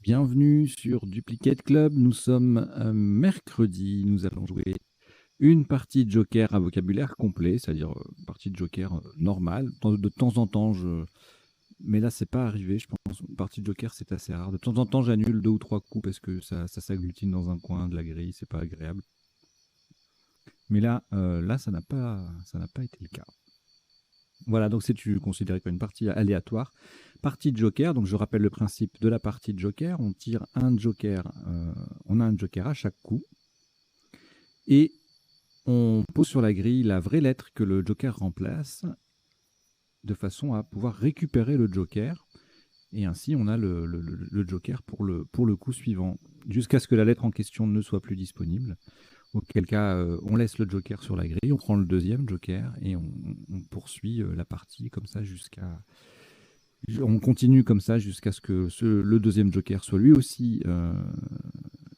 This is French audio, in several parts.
Bienvenue sur Duplicate Club. Nous sommes mercredi. Nous allons jouer une partie de Joker à vocabulaire complet, c'est-à-dire partie de Joker normale. De temps en temps, mais là, c'est pas arrivé, je pense. Une partie de Joker, c'est assez rare. De temps en temps, j'annule 2 ou 3 coups parce que ça s'agglutine dans un coin de la grille, c'est pas agréable. Mais là, ça n'a pas été le cas. Voilà, donc c'est considéré comme une partie aléatoire. Partie de Joker, donc je rappelle le principe de la partie de Joker. On tire un Joker, on a un Joker à chaque coup. Et on pose sur la grille la vraie lettre que le Joker remplace, de façon à pouvoir récupérer le Joker. Et ainsi, on a le Joker pour le coup suivant, jusqu'à ce que la lettre en question ne soit plus disponible. Auquel cas, on laisse le Joker sur la grille, on prend le deuxième Joker et on poursuit la partie comme ça jusqu'à... On continue comme ça jusqu'à ce que le deuxième Joker soit lui aussi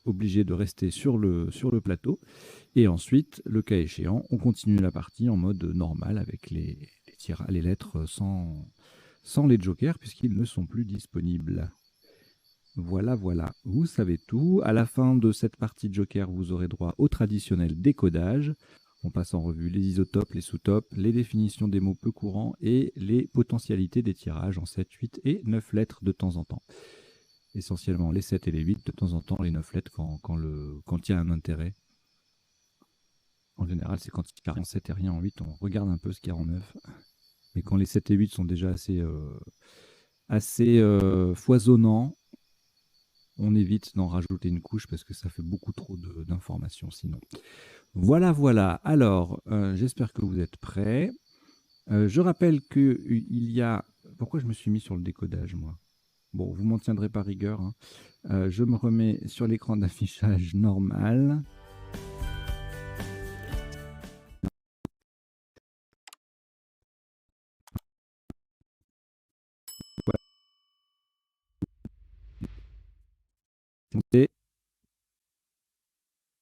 obligé de rester sur le plateau. Et ensuite, le cas échéant, on continue la partie en mode normal avec les lettres sans les Jokers puisqu'ils ne sont plus disponibles. Voilà, voilà, vous savez tout. À la fin de cette partie de Joker, vous aurez droit au traditionnel décodage. On passe en revue les isotopes, les sous-topes, les définitions des mots peu courants et les potentialités des tirages en 7, 8 et 9 lettres de temps en temps. Essentiellement les 7 et les 8, de temps en temps les 9 lettres quand il y a un intérêt. En général, c'est quand il y a rien en 7 et rien en 8, on regarde un peu ce qu'il y a en 9. Mais quand les 7 et 8 sont déjà assez foisonnants, on évite d'en rajouter une couche parce que ça fait beaucoup trop d'informations sinon. Voilà, voilà. Alors, j'espère que vous êtes prêts. Je rappelle qu'il y a... Pourquoi je me suis mis sur le décodage, moi? Bon, vous m'en tiendrez pas rigueur. Hein. Je me remets sur l'écran d'affichage normal.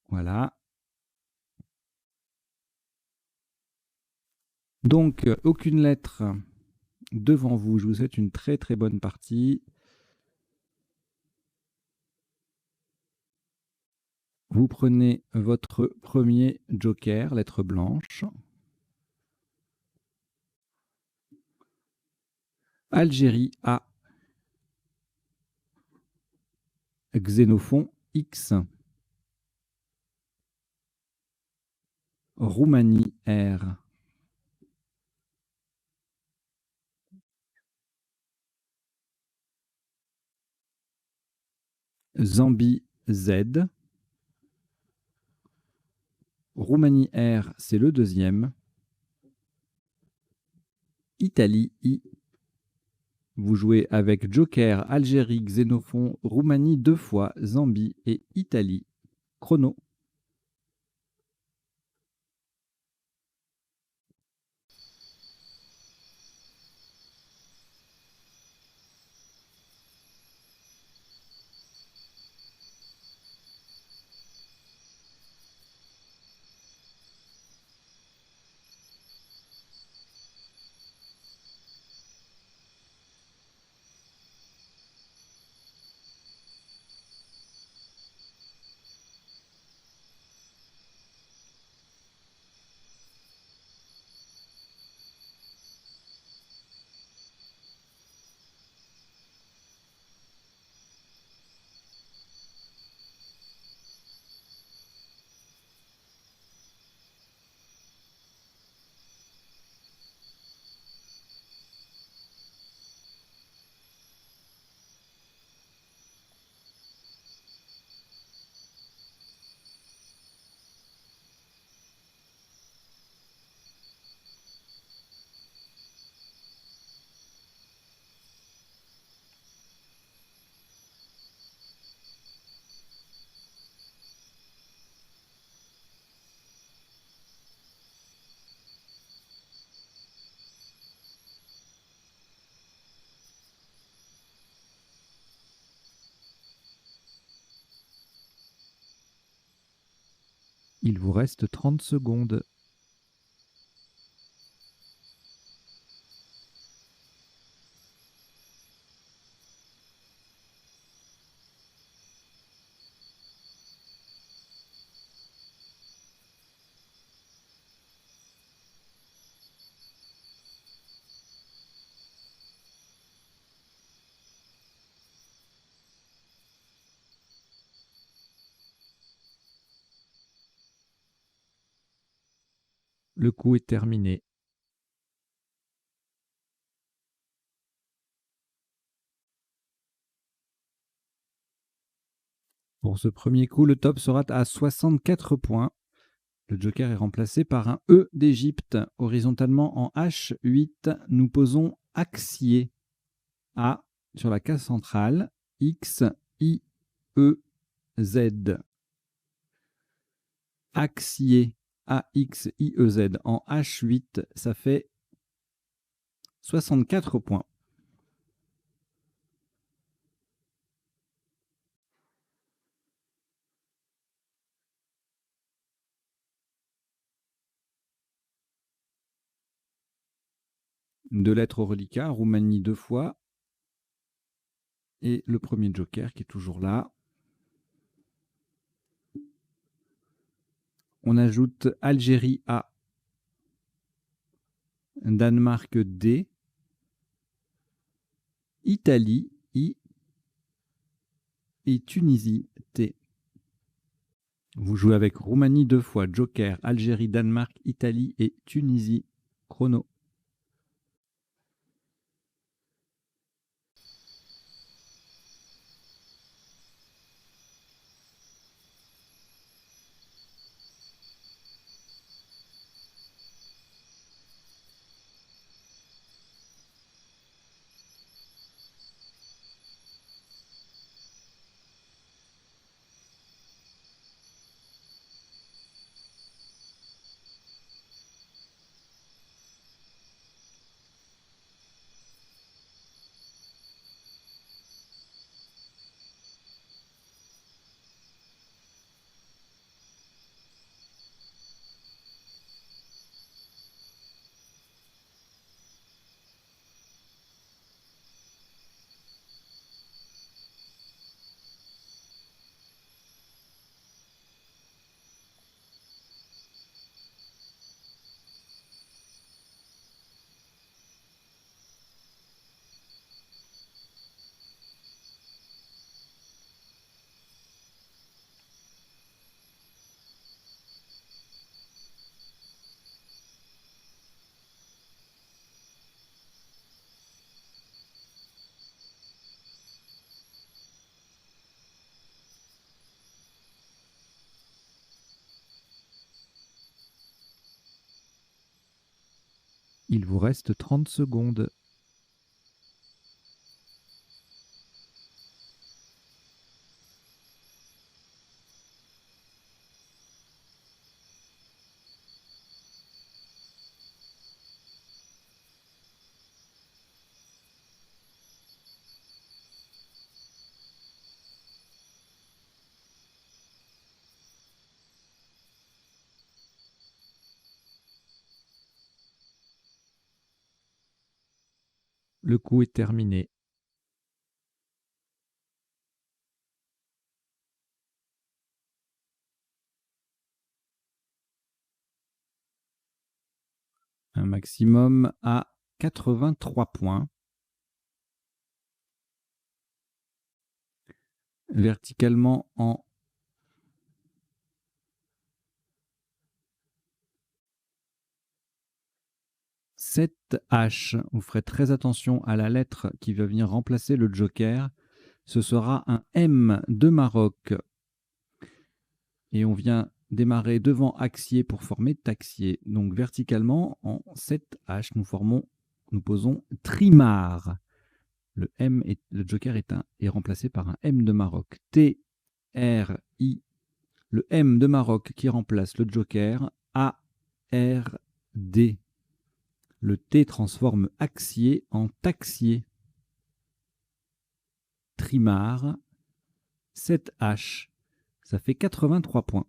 Voilà. Donc, aucune lettre devant vous. Je vous souhaite une très très bonne partie. Vous prenez votre premier joker, lettre blanche. Algérie A. Xénophon X. Roumanie R. Zambie Z. Roumanie R, c'est le deuxième. Italie I. Vous jouez avec Joker, Algérie, Xénophon, Roumanie 2 fois, Zambie et Italie. Chrono. Il vous reste 30 secondes. Le coup est terminé. Pour ce premier coup, le top sera à 64 points. Le joker est remplacé par un E d'Égypte. Horizontalement en H8, nous posons axier. A sur la case centrale, X, I, E, Z. Axier, A-X-I-E-Z en H8, ça fait 64 points. Deux lettres au reliquat, Roumanie 2 fois. Et le premier joker qui est toujours là. On ajoute Algérie A, Danemark D, Italie I et Tunisie T. Vous jouez avec Roumanie 2 fois, joker, Algérie, Danemark, Italie et Tunisie. Chrono. Il vous reste 30 secondes. Le coup est terminé. Un maximum à 83 points. Verticalement en H. Vous ferez très attention à la lettre qui va venir remplacer le joker. Ce sera un M de Maroc. Et on vient démarrer devant axier pour former taxier. Donc verticalement en 7H, nous posons trimar. Le joker est remplacé par un M de Maroc. T, R, I. Le M de Maroc qui remplace le joker. A, R, D. Le T transforme axier en taxier. Trimar, 7H. Ça fait 83 points.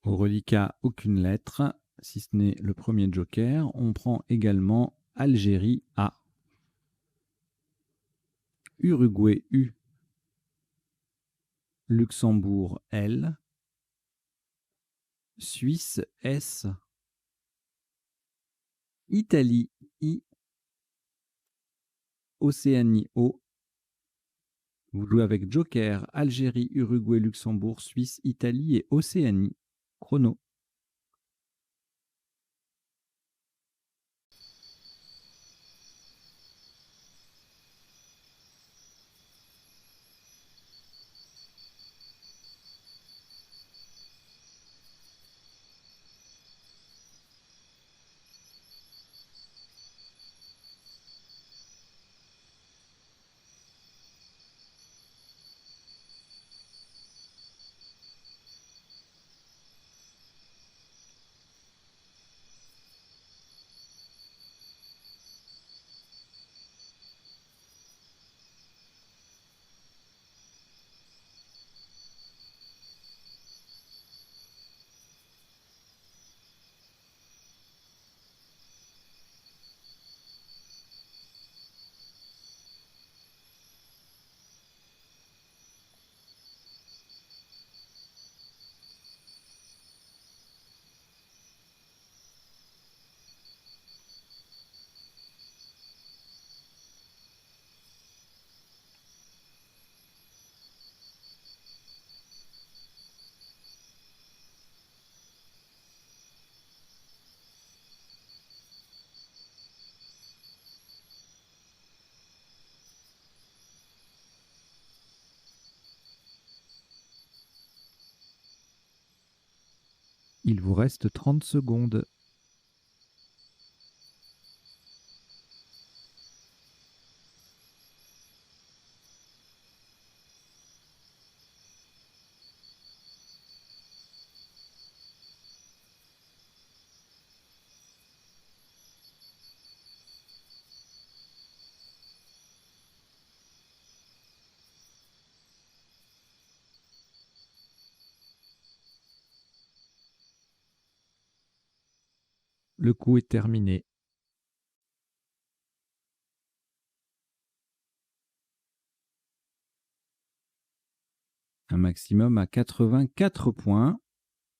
Au reliquat, aucune lettre, si ce n'est le premier joker. On prend également Algérie A, Uruguay U, Luxembourg L, Suisse S, Italie I, Océanie O Vous jouez avec Joker, Algérie, Uruguay, Luxembourg, Suisse, Italie et Océanie. Chrono. Il vous reste 30 secondes. Le coup est terminé. Un maximum à 84 points.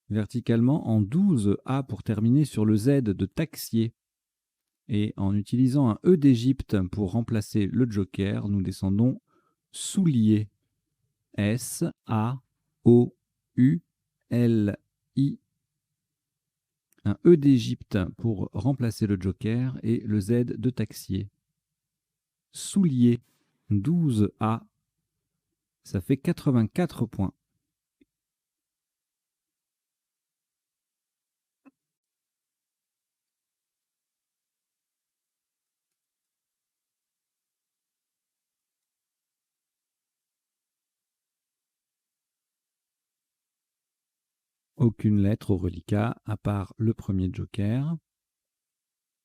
Verticalement en 12 A pour terminer sur le Z de Taxier. Et en utilisant un E d'Égypte pour remplacer le Joker, nous descendons Soulier. S-A-O-U-L-I. Un E d'Égypte pour remplacer le Joker et le Z de Taxier. Soulier, 12 A. Ça fait 84 points. Aucune lettre au reliquat à part le premier Joker.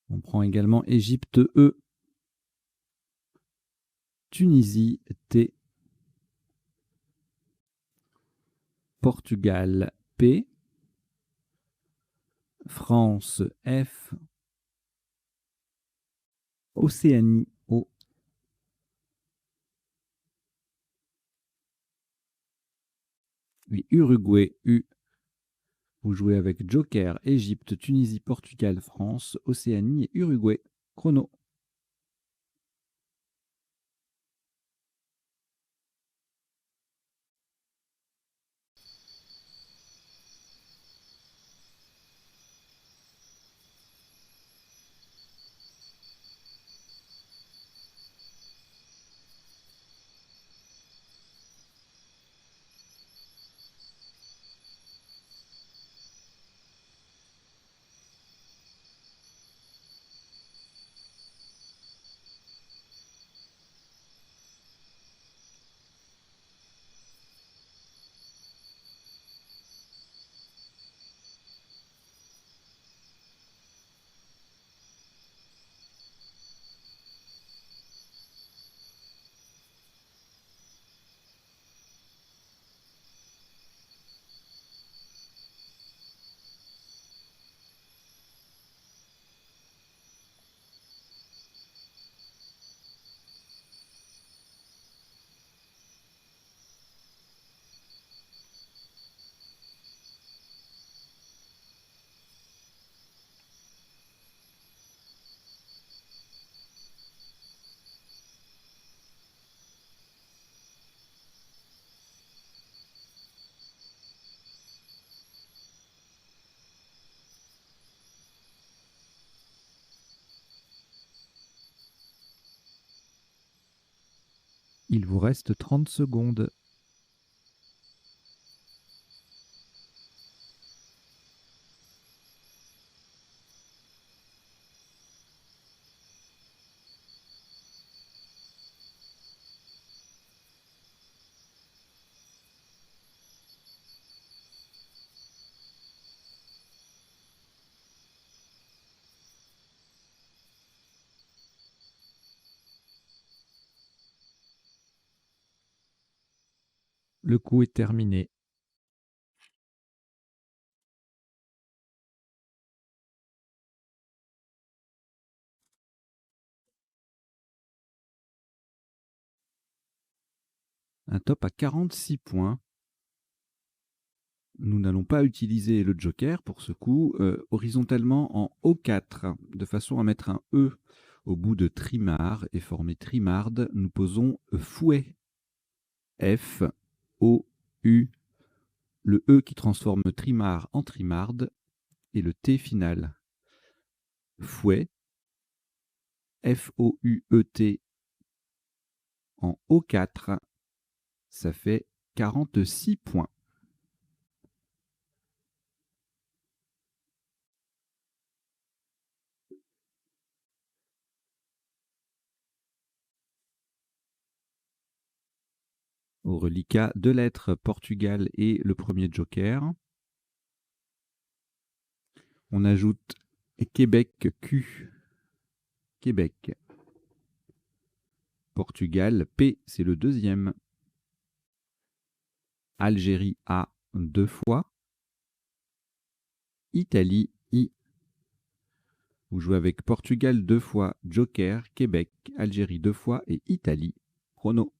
On prend également Égypte E. Tunisie T. Portugal P. France F. Océanie O. Oui, Uruguay U. Vous jouez avec Joker, Égypte, Tunisie, Portugal, France, Océanie et Uruguay. Chrono. Il vous reste 30 secondes. Le coup est terminé. Un top à 46 points. Nous n'allons pas utiliser le joker pour ce coup. Horizontalement en O4, de façon à mettre un E au bout de trimard et former trimarde, nous posons fouet. F, O, U, le E qui transforme trimard en trimarde et le T final. Fouet, F-O-U-E-T en O4, ça fait 46 points. Au reliquat, 2 lettres, Portugal et le premier joker. On ajoute Québec Q. Québec. Portugal P, c'est le deuxième. Algérie A 2 fois. Italie I. Vous jouez avec Portugal 2 fois, joker, Québec, Algérie 2 fois et Italie. Chrono.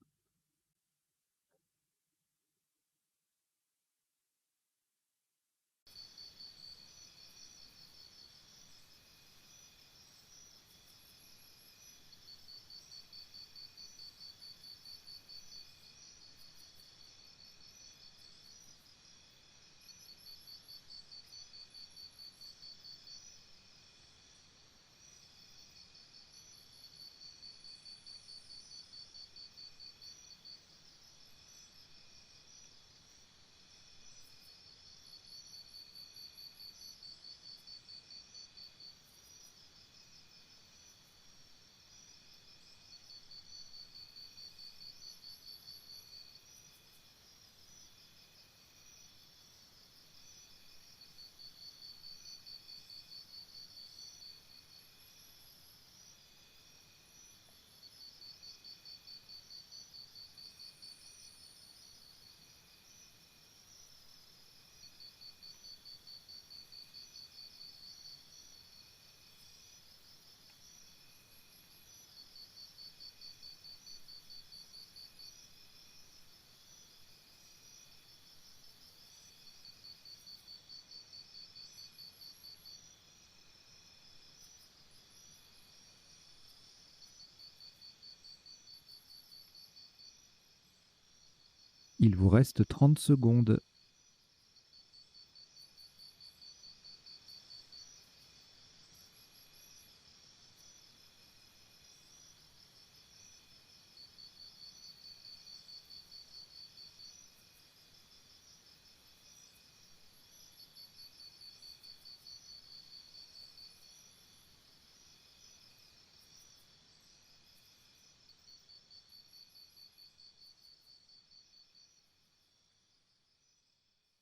Il vous reste 30 secondes.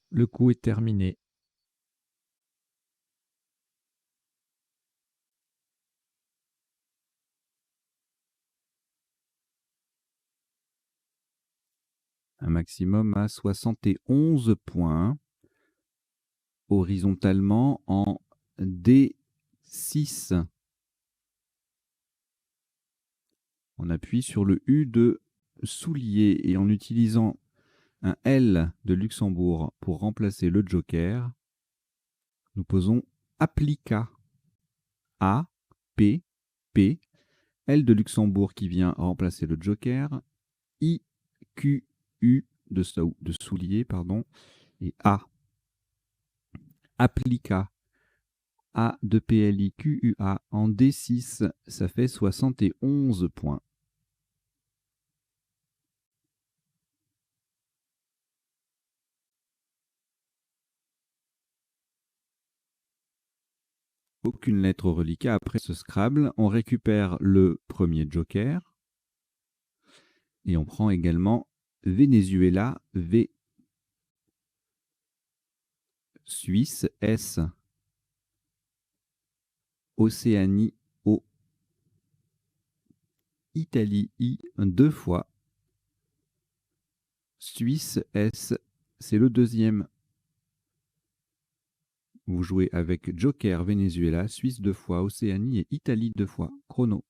Le coup est terminé. Un maximum à 71 points. Horizontalement en D6. On appuie sur le U de soulier et en utilisant un L de Luxembourg pour remplacer le joker, nous posons applica. A, P, P, L de Luxembourg qui vient remplacer le joker, I, Q, U de soulier, pardon, et A. Applica. A de PLIQUA en D6, ça fait 71 points. Aucune lettre au reliquat. Après ce Scrabble, on récupère le premier joker. Et on prend également Venezuela, V. Suisse, S. Océanie, O. Italie, I, 2 fois. Suisse, S. C'est le deuxième. Vous jouez avec Joker, Venezuela, Suisse 2 fois, Océanie et Italie 2 fois. Chrono.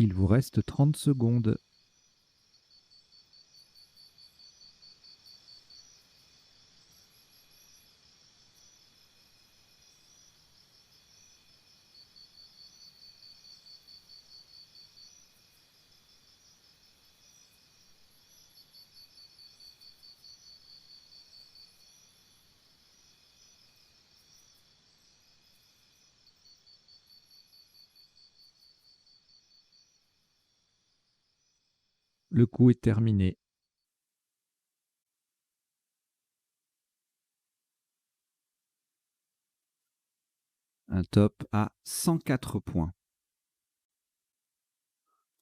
Il vous reste 30 secondes. Le coup est terminé. Un top à 104 points.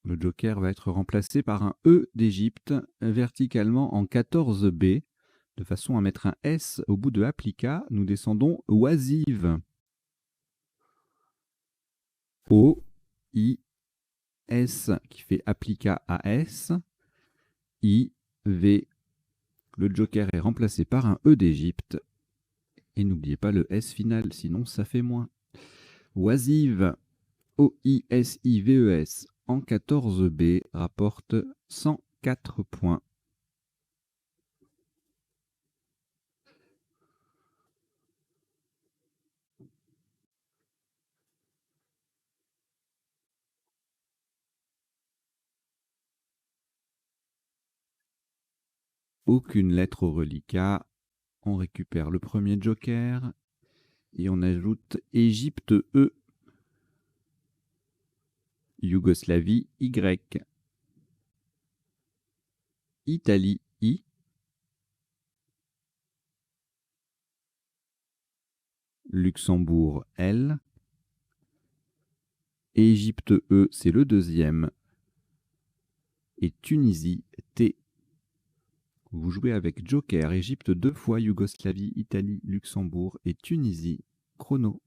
Le joker va être remplacé par un E d'Égypte verticalement en 14B, de façon à mettre un S au bout de applica. Nous descendons oisive. O, I, S qui fait applica AS. I, V. Le joker est remplacé par un E d'Égypte. Et n'oubliez pas le S final, sinon ça fait moins. Oisive, O-I-S-I-V-E-S, en 14B, rapporte 104 points. Aucune lettre au reliquat. On récupère le premier joker et on ajoute Égypte E, Yougoslavie Y, Italie I, Luxembourg L, Égypte E, c'est le deuxième, et Tunisie T. Vous jouez avec joker, Égypte 2 fois, Yougoslavie, Italie, Luxembourg et Tunisie. Chrono.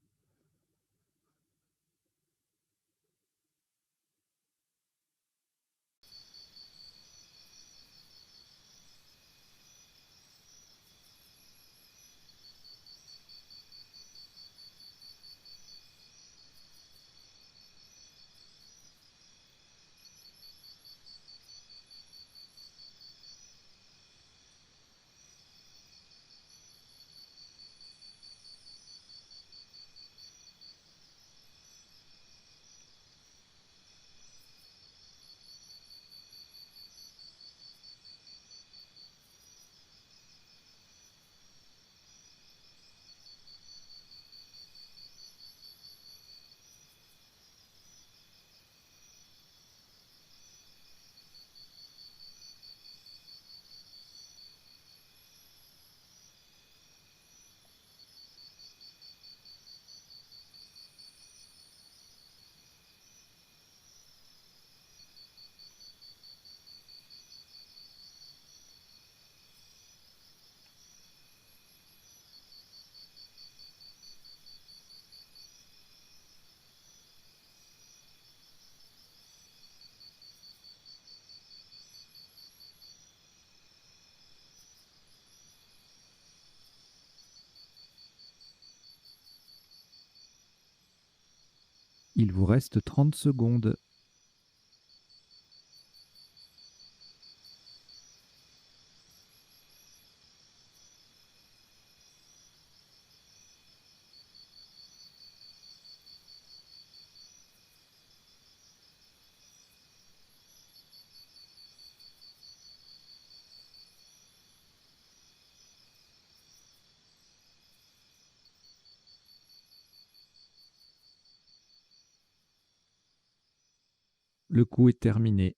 Il vous reste 30 secondes. Le coup est terminé.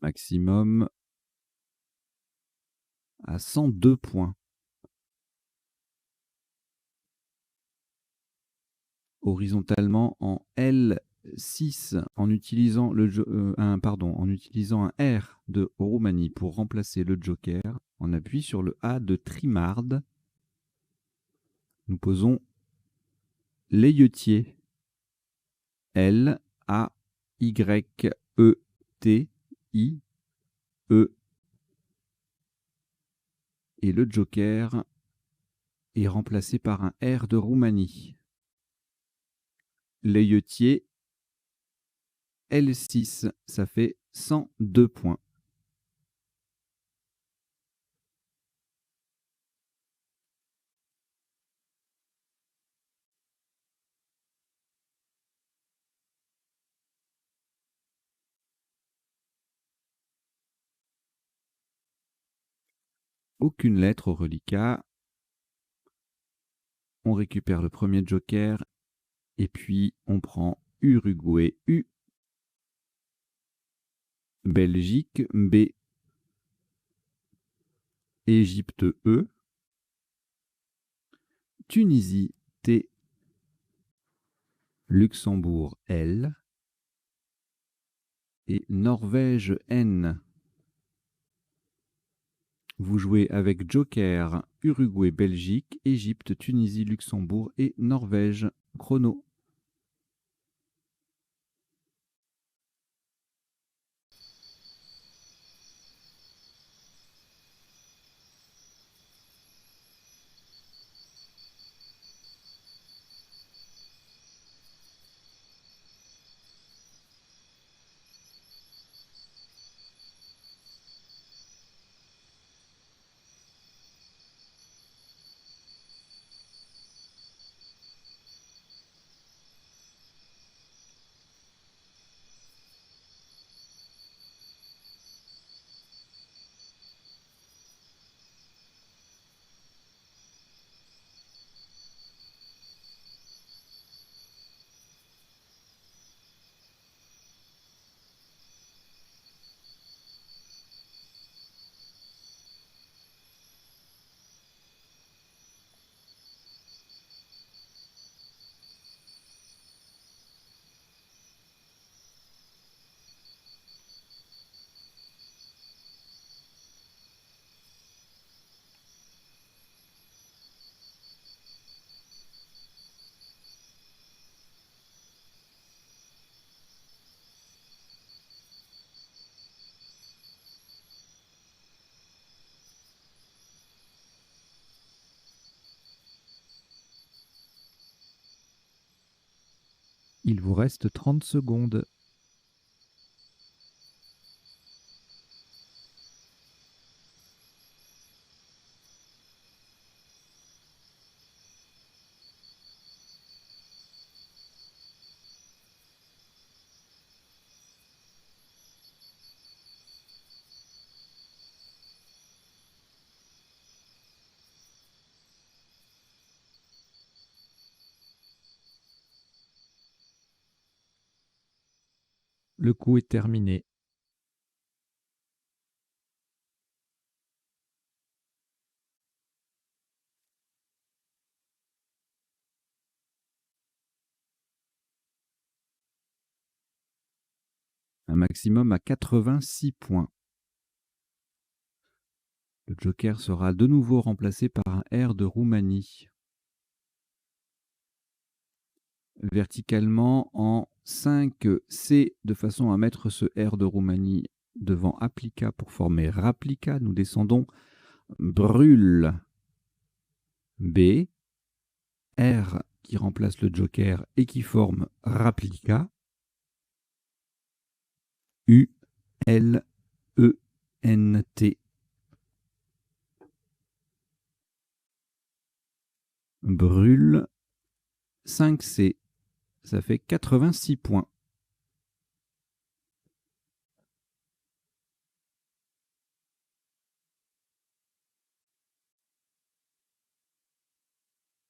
Maximum à 102 points. Horizontalement en L6 en utilisant en utilisant un R de Roumanie pour remplacer le joker, on appuie sur le A de Trimarde. Nous posons l'Ailleutier. L-A-Y-E-T-I-E. Et le joker est remplacé par un R de Roumanie. L'Ailleutier, L6, ça fait 102 points. Aucune lettre au reliquat. On récupère le premier joker et puis on prend Uruguay U, Belgique B, Égypte E, Tunisie T, Luxembourg L et Norvège N. Vous jouez avec joker Uruguay, Belgique, Égypte, Tunisie, Luxembourg et Norvège. Chrono. Il vous reste 30 secondes. Le coup est terminé. Un maximum à 86 points. Le joker sera de nouveau remplacé par un R de Roumanie. Verticalement en 5C de façon à mettre ce R de Roumanie devant applica pour former rapplica. Nous descendons brûle. B. R qui remplace le joker et qui forme rapplica. U. L. E. N. T. Brûle. 5C. Ça fait 86 points.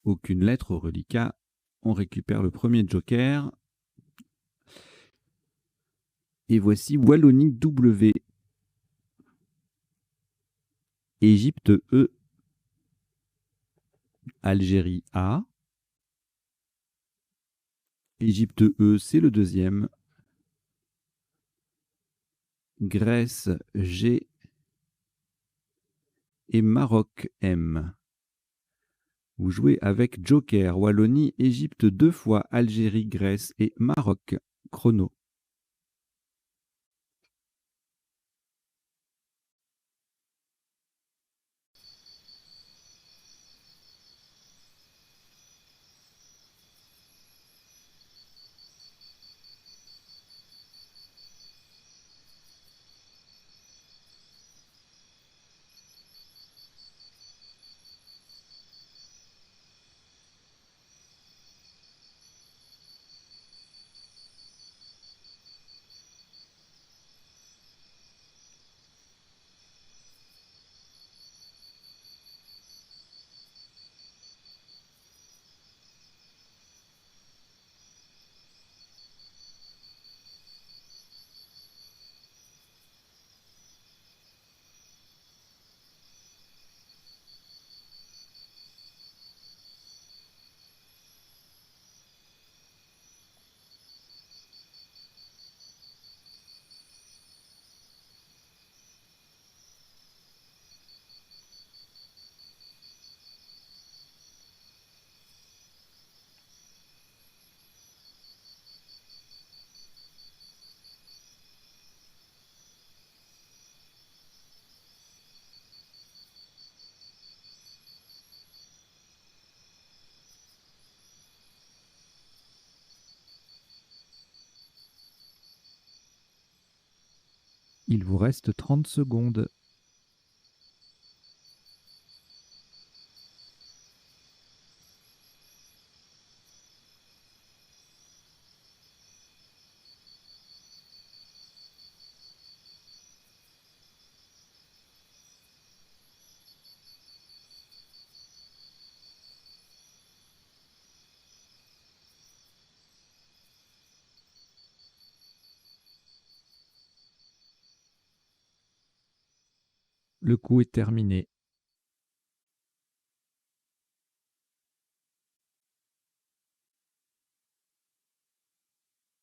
Aucune lettre au reliquat. On récupère le premier joker. Et voici Wallonie W. Égypte E. Algérie A. Égypte E, c'est le deuxième. Grèce G. Et Maroc M. Vous jouez avec joker, Wallonie, Égypte 2 fois, Algérie, Grèce et Maroc. Chrono. Il vous reste 30 secondes. Le coup est terminé.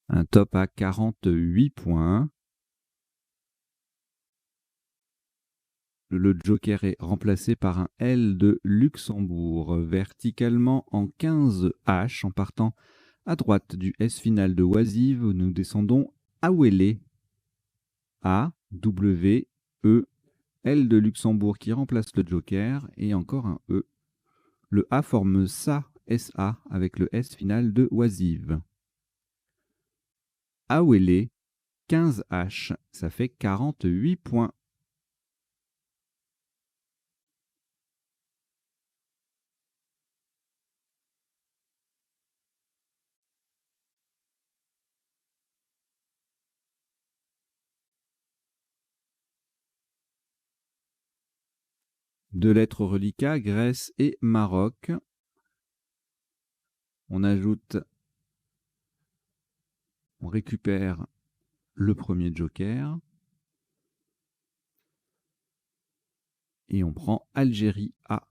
Un top à 48 points. Le joker est remplacé par un L de Luxembourg, verticalement en 15 H, en partant à droite du S final de Oisive. Nous descendons Awele. A, W, E, L de Luxembourg qui remplace le joker, et encore un E. Le A forme SA, SA, avec le S final de Oisive. Awele, 15 H, ça fait 48 points. Deux lettres au reliquat, Grèce et Maroc. On ajoute, on récupère le premier joker. Et on prend Algérie A.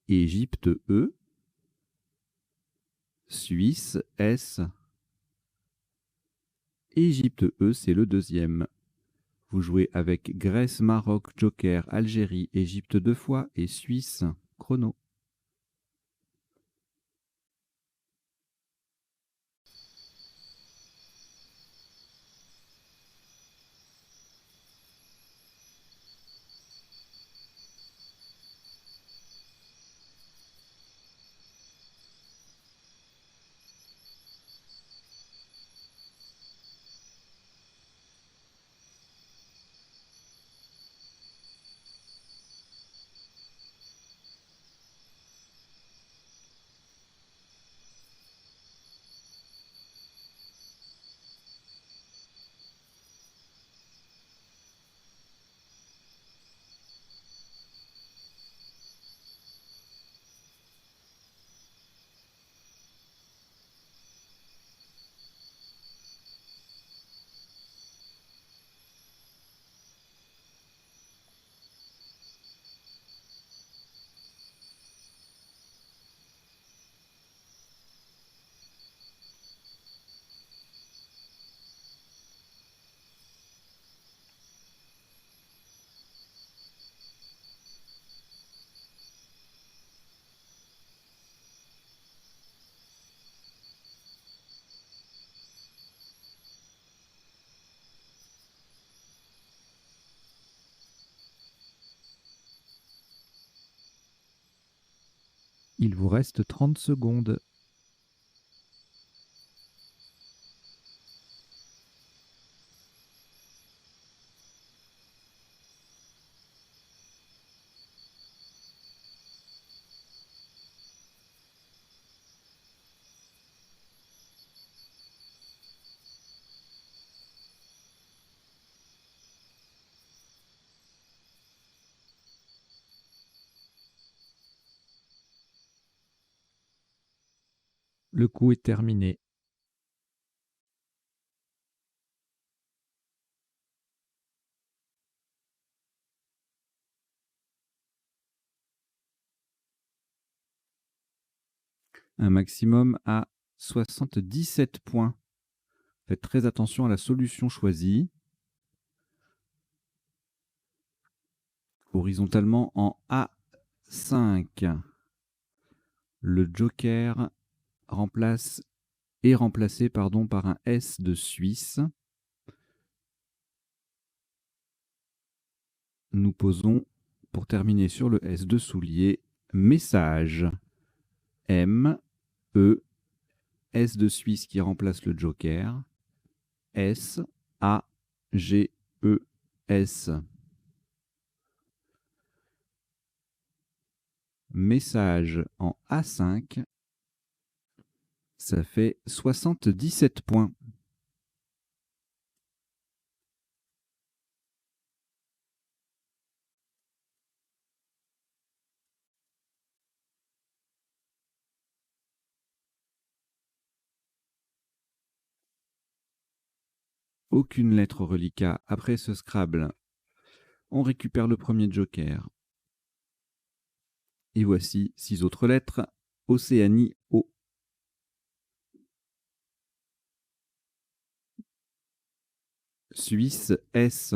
Égypte E. Suisse S. Égypte E, c'est le deuxième. Vous jouez avec Grèce, Maroc, joker, Algérie, Égypte 2 fois et Suisse. Chrono. Il vous reste 30 secondes. Le coup est terminé. Un maximum à 77 points. Faites très attention à la solution choisie. Horizontalement en A5. Le joker est remplacé par un S de Suisse. Nous posons, pour terminer sur le S de soulier, message. M, E, S de Suisse qui remplace le joker. S, A, G, E, S. Message en A5. Ça fait 77 points. Aucune lettre reliquat après ce Scrabble. On récupère le premier joker. Et voici 6 autres lettres. Océanie, O. Suisse, S.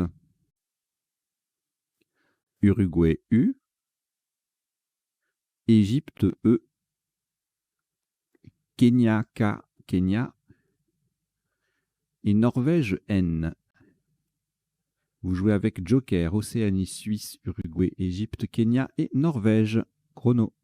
Uruguay, U. Égypte, E. Kenya, K. Kenya. Et Norvège, N. Vous jouez avec joker, Océanie, Suisse, Uruguay, Égypte, Kenya et Norvège. Chrono.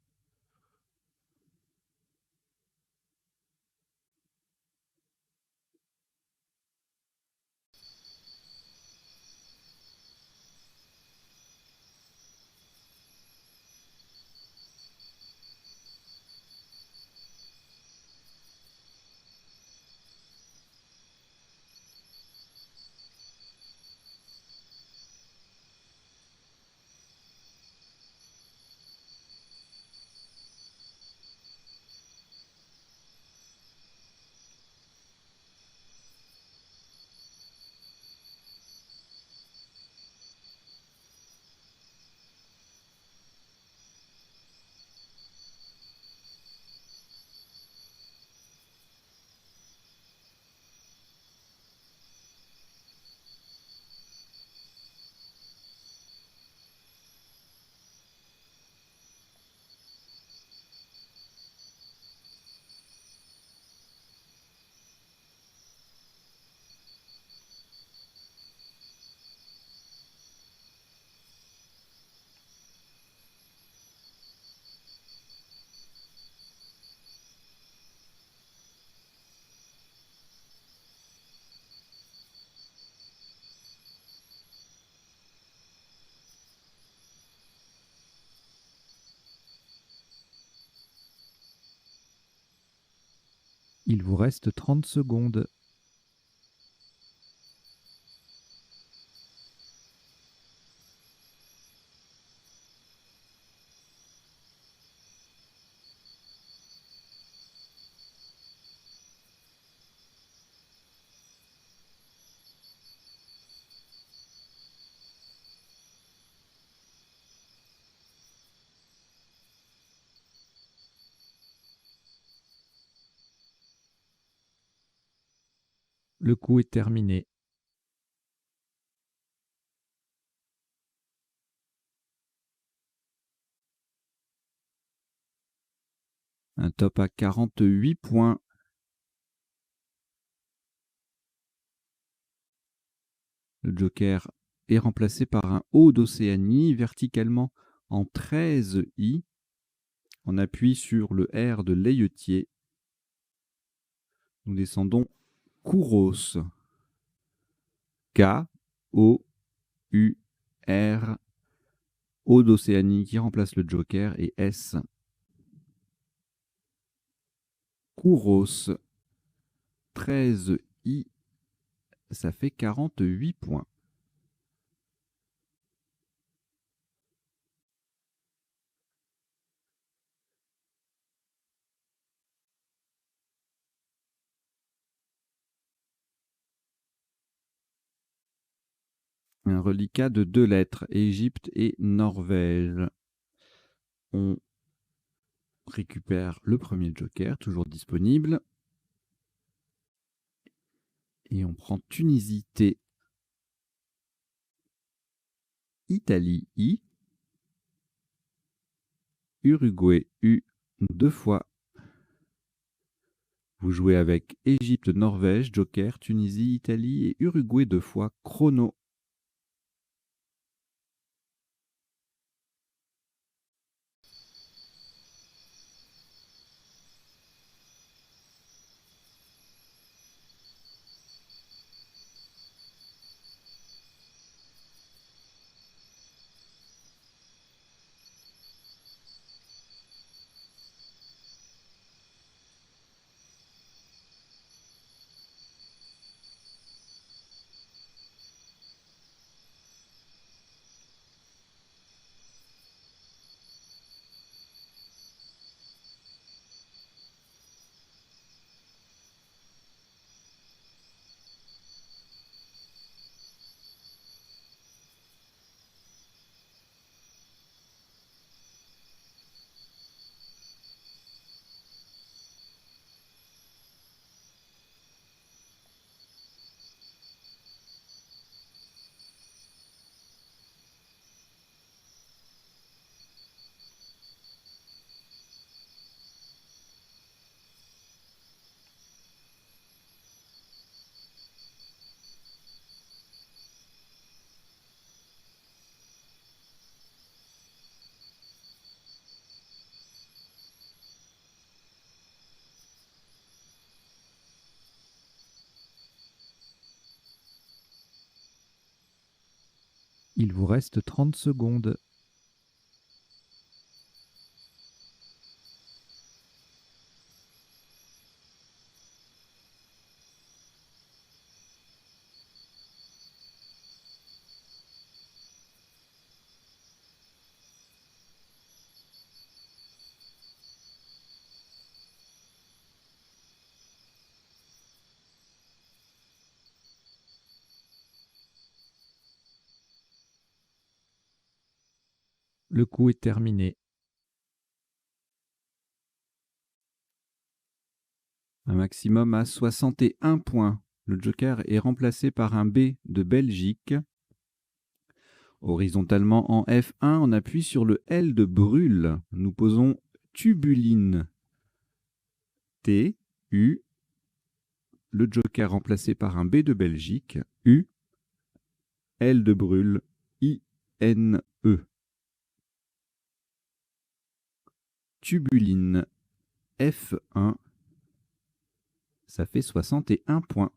Il vous reste 30 secondes. Le coup est terminé. Un top à 48 points. Le joker est remplacé par un O d'Océanie verticalement en 13 I. On appuie sur le R de Leilletier. Nous descendons Kouros. K-O-U-R. O d'Océanie qui remplace le joker et S. Kouros. 13 I. Ça fait 48 points. Un reliquat de 2 lettres, Égypte et Norvège. On récupère le premier joker, toujours disponible. Et on prend Tunisie T. Italie I. Uruguay U. 2 fois. Vous jouez avec Égypte, Norvège, joker, Tunisie, Italie et Uruguay 2 fois. Chrono. Il vous reste 30 secondes. Le coup est terminé. Un maximum à 61 points. Le joker est remplacé par un B de Belgique. Horizontalement en F1, on appuie sur le L de brûle. Nous posons tubuline. T, U. Le joker remplacé par un B de Belgique. U. L de brûle. I, N, E. Tubuline. F1. Ça fait 61 points.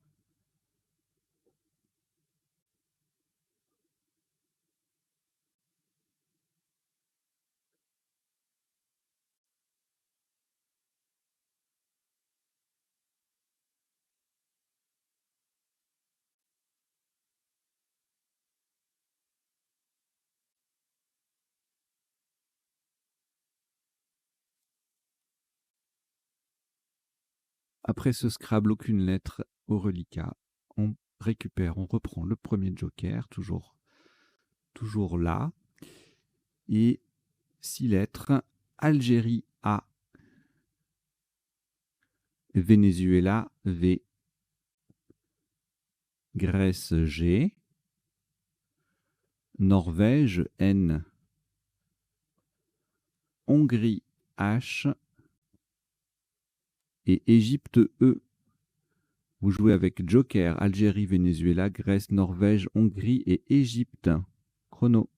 Après ce Scrabble, aucune lettre au reliquat. On récupère, on reprend le premier joker, toujours là. Et 6 lettres. Algérie A. Venezuela V. Grèce G. Norvège N. Hongrie H. Et Égypte E. Vous jouez avec joker, Algérie, Venezuela, Grèce, Norvège, Hongrie et Égypte. Chrono.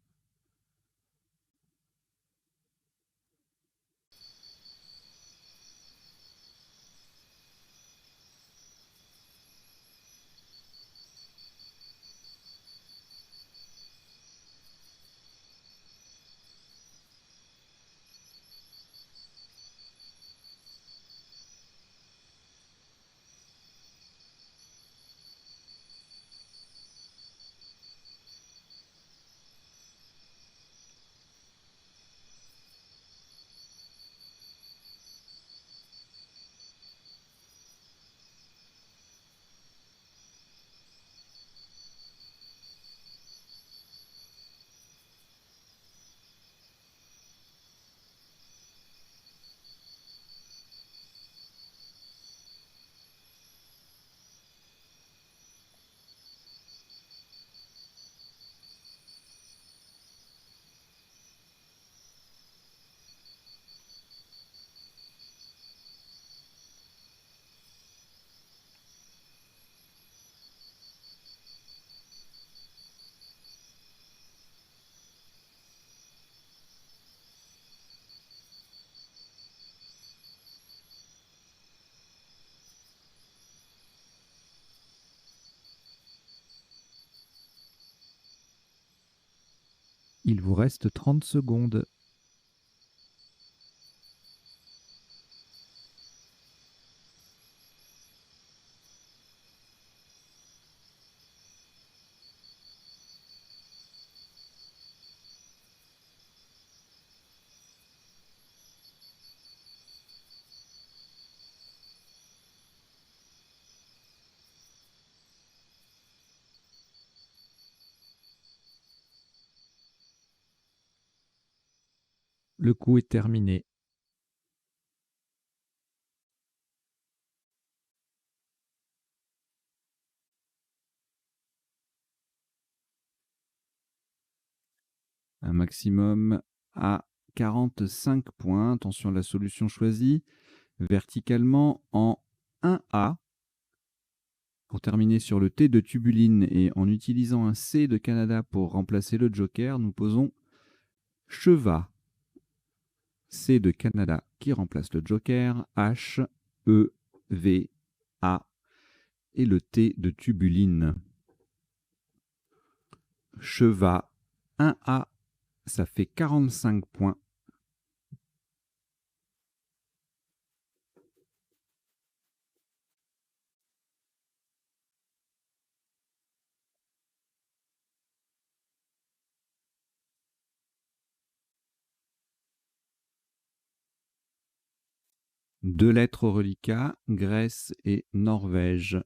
Il vous reste 30 secondes. Le coup est terminé. Un maximum à 45 points. Attention à la solution choisie. Verticalement en 1A. Pour terminer sur le T de tubuline et en utilisant un C de Canada pour remplacer le joker, nous posons chevat. C de Canada qui remplace le joker. H, E, V, A et le T de tubuline. Chevat 1A, ça fait 45 points. Deux lettres au reliquat, Grèce et Norvège.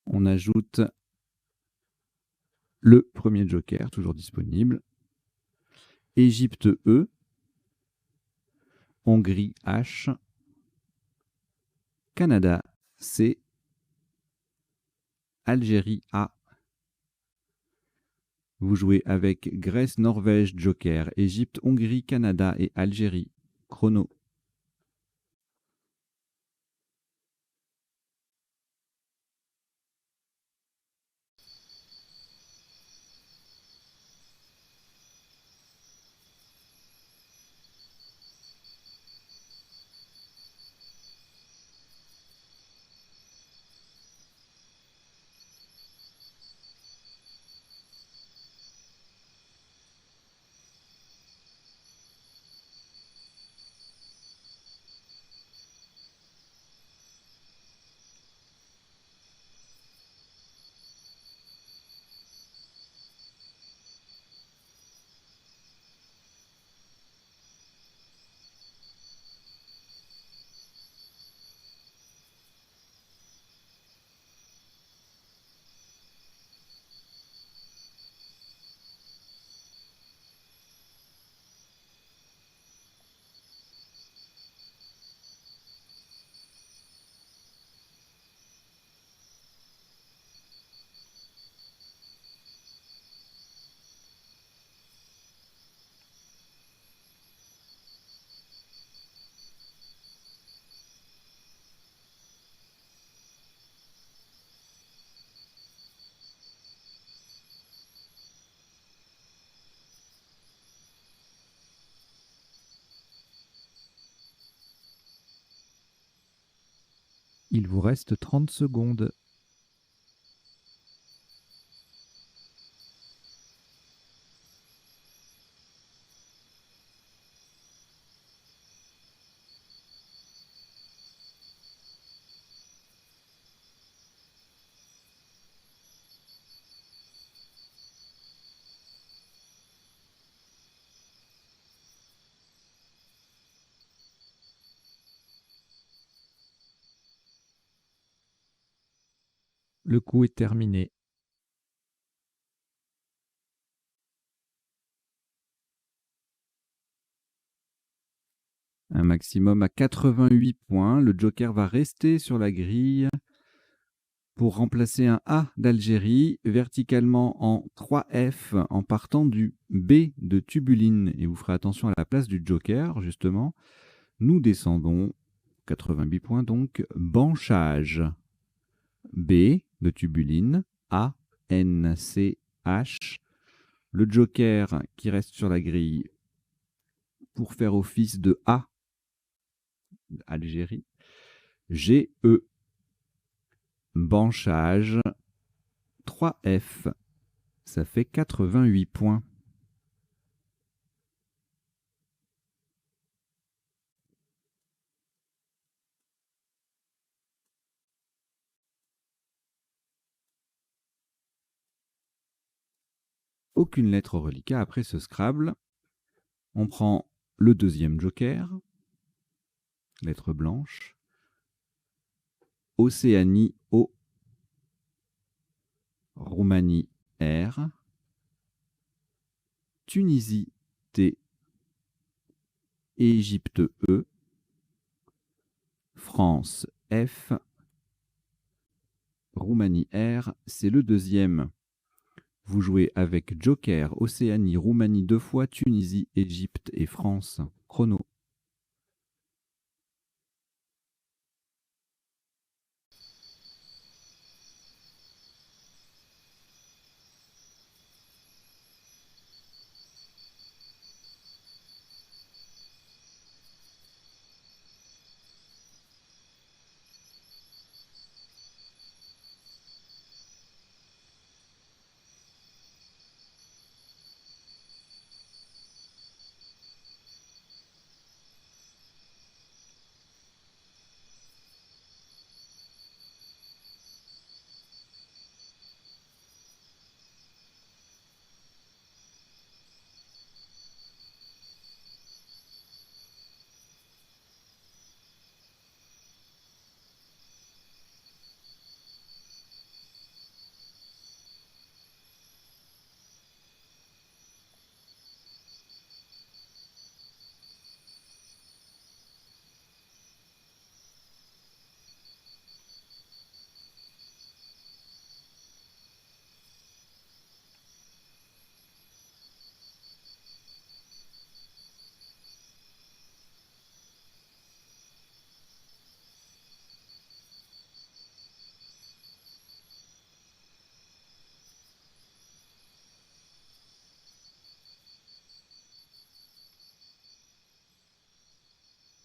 On ajoute le premier joker, toujours disponible. Égypte E, Hongrie H, Canada C, Algérie A. Vous jouez avec Grèce, Norvège, joker, Égypte, Hongrie, Canada et Algérie. Chrono. Il vous reste 30 secondes. Le coup est terminé. Un maximum à 88 points. Le joker va rester sur la grille pour remplacer un A d'Algérie verticalement en 3F en partant du B de tubuline. Et vous ferez attention à la place du joker, justement. Nous descendons, 88 points donc, banchage. B de tubuline, A, N, C, H. Le joker qui reste sur la grille pour faire office de A, Algérie. GE. Branchage 3F. Ça fait 88 points. Aucune lettre reliquat après ce Scrabble. On prend le deuxième joker. Lettre blanche. Océanie O. Roumanie R. Tunisie T. Égypte E. France F. Roumanie R, c'est le deuxième. Vous jouez avec Joker, Océanie, Roumanie 2 fois, Tunisie, Égypte et France. Chrono.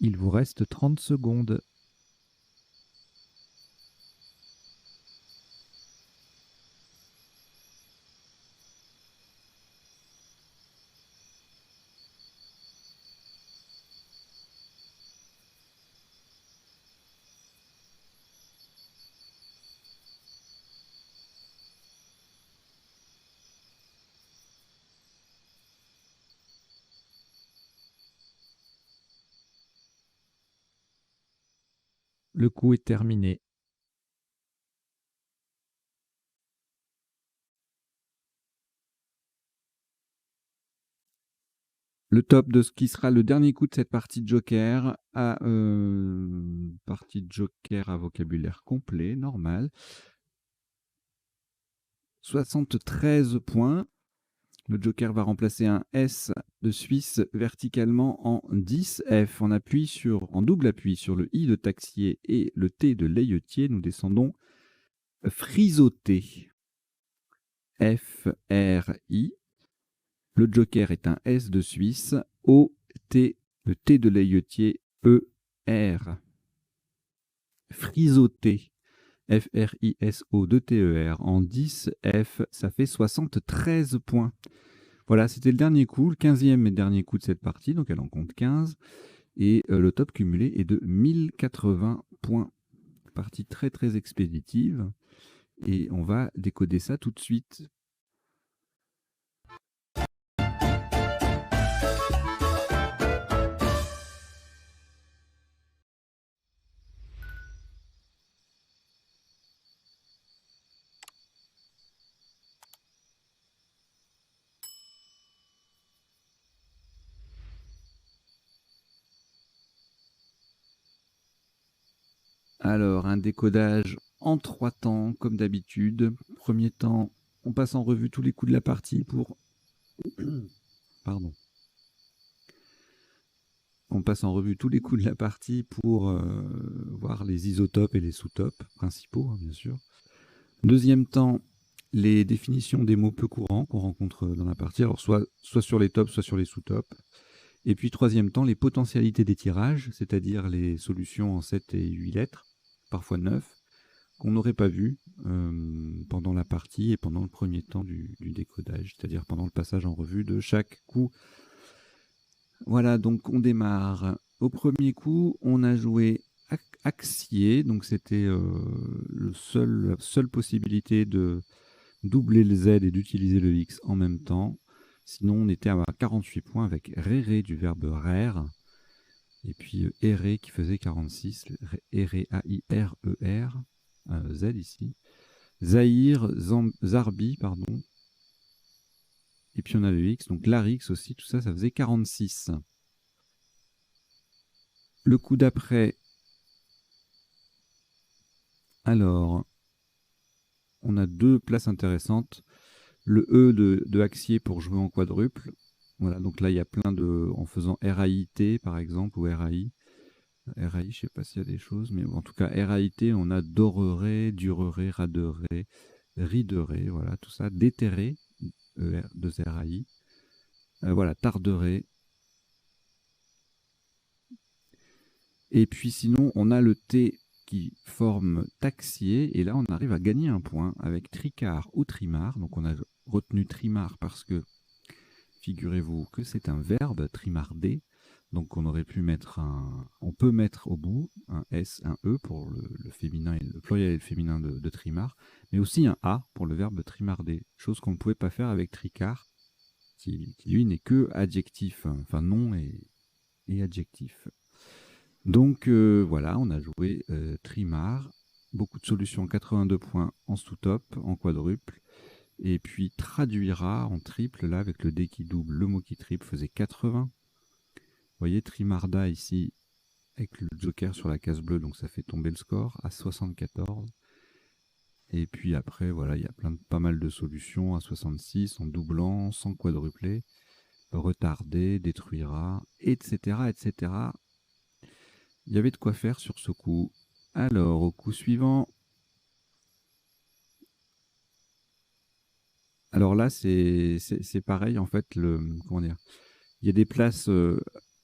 Il vous reste 30 secondes. Le coup est terminé. Le top de ce qui sera le dernier coup de cette partie de Joker à vocabulaire complet, normal. 73 points. Le Joker va remplacer un S de Suisse verticalement en 10F. En double appui sur le I de taxier et le T de layetier. Nous descendons frisoté. F-R-I. Le Joker est un S de Suisse. O-T, le T de layetier. E-R. Frisoté. F-R-I-S-O-2-T-E-R. En 10F, ça fait 73 points. Voilà, c'était le dernier coup, le 15e et dernier coup de cette partie, donc elle en compte 15. Et le top cumulé est de 1080 points. Partie très très expéditive. Et on va décoder ça tout de suite. Alors, un décodage en 3 temps, comme d'habitude. Premier temps, on passe en revue tous les coups de la partie pour... Pardon. On passe en revue tous les coups de la partie pour voir les isotopes et les sous-topes principaux, hein, bien sûr. Deuxième temps, les définitions des mots peu courants qu'on rencontre dans la partie, alors soit sur les tops, soit sur les sous-tops. Et puis troisième temps, les potentialités des tirages, c'est-à-dire les solutions en 7 et 8 lettres. parfois 9, qu'on n'aurait pas vu pendant la partie et pendant le premier temps du décodage, c'est-à-dire pendant le passage en revue de chaque coup. Voilà, donc on démarre. Au premier coup, on a joué Axier, donc c'était la seule possibilité de doubler le Z et d'utiliser le X en même temps. Sinon, on était à 48 points avec Réré du verbe rare. Et puis Erré qui faisait 46. Erré, A-I-R-E-R. Z ici. Zahir, Zarbi, pardon. Et puis on a le X, donc Larix aussi. Tout ça, ça faisait 46. Le coup d'après. Alors, on a deux places intéressantes. Le E de Axier pour jouer en quadruple. Voilà, donc là, il y a plein de... En faisant RAIT, par exemple, ou RAI. RAI, je ne sais pas s'il y a des choses, mais en tout cas, RAIT, on a doreré, dureré, raderé, rideré, voilà, tout ça. Déterré, de RAI. Voilà, tarderé. Et puis sinon, on a le T qui forme taxier, et là, on arrive à gagner un point avec tricard ou trimar. Donc, on a retenu trimar parce que, figurez-vous que c'est un verbe, trimarder. Donc on aurait pu mettre on peut mettre au bout un S, un E pour le féminin et le pluriel et le féminin de trimar, mais aussi un A pour le verbe trimarder, chose qu'on ne pouvait pas faire avec tricard, qui lui n'est que adjectif, enfin nom et adjectif. Donc voilà, on a joué trimar, beaucoup de solutions, 82 points en sous-top, en quadruple, et puis traduira en triple, là avec le D qui double, le mot qui triple faisait 80. Vous voyez, Trimarda ici, avec le joker sur la case bleue, donc ça fait tomber le score à 74. Et puis après, voilà, il y a pas mal de solutions à 66, en doublant, sans quadrupler, retarder, détruira, etc., etc. Il y avait de quoi faire sur ce coup. Alors, au coup suivant... Alors là, c'est pareil, en fait, comment dire, il y a des places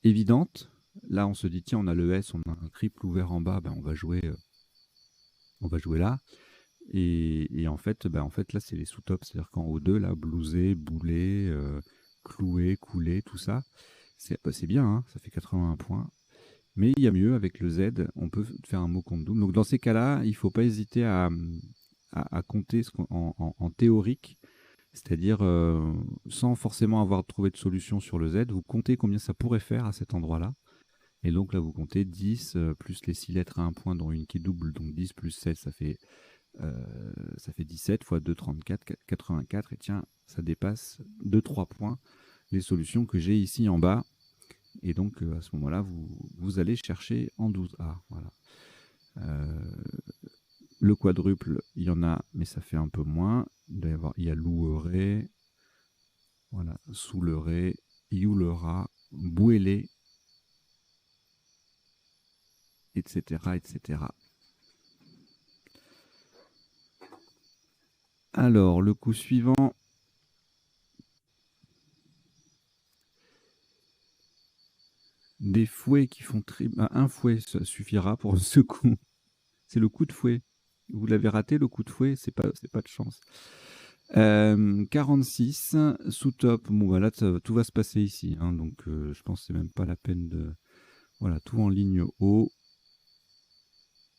évidentes. Là, on se dit, tiens, on a le S, on a un triple ouvert en bas, ben, on va jouer là. Et en fait, là, c'est les sous-tops. C'est-à-dire qu'en haut 2, là, blousé, boulé, cloué, coulé, tout ça, c'est bien, hein, ça fait 81 points. Mais il y a mieux avec le Z, on peut faire un mot compte double. Donc dans ces cas-là, il ne faut pas hésiter à compter en théorique, c'est-à-dire sans forcément avoir trouvé de solution sur le Z, vous comptez combien ça pourrait faire à cet endroit-là. Et donc là, vous comptez 10 plus les 6 lettres à un point, dont une qui est double, donc 10 plus 7, ça fait 17 fois 2, 34, 84. Et tiens, ça dépasse de 3 points les solutions que j'ai ici en bas. Et donc, à ce moment-là, vous allez chercher en 12A. Voilà. Le quadruple, il y en a, mais ça fait un peu moins. Il y a loueré, voilà, souleré, youlera, bouélé, etc., etc. Alors, le coup suivant. Des fouets qui font un fouet, ça suffira pour ce coup. C'est le coup de fouet. Vous l'avez raté, le coup de fouet, c'est pas de chance. 46, sous-top. Bon, voilà, tout va se passer ici. Hein, donc, je pense que c'est même pas la peine de... Voilà, tout en ligne haut.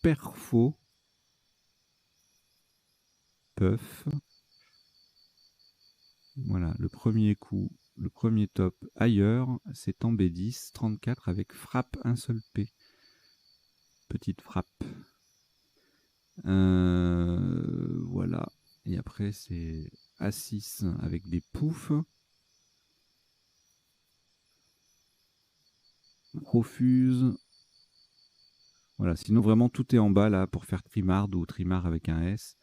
Perfo. Puff. Voilà, le premier coup, le premier top ailleurs, c'est en B10, 34 avec frappe, un seul P. Petite frappe. Voilà. Et après, c'est A6 avec des poufs. Profuse. Voilà, sinon vraiment tout est en bas là pour faire trimard ou trimard avec un S.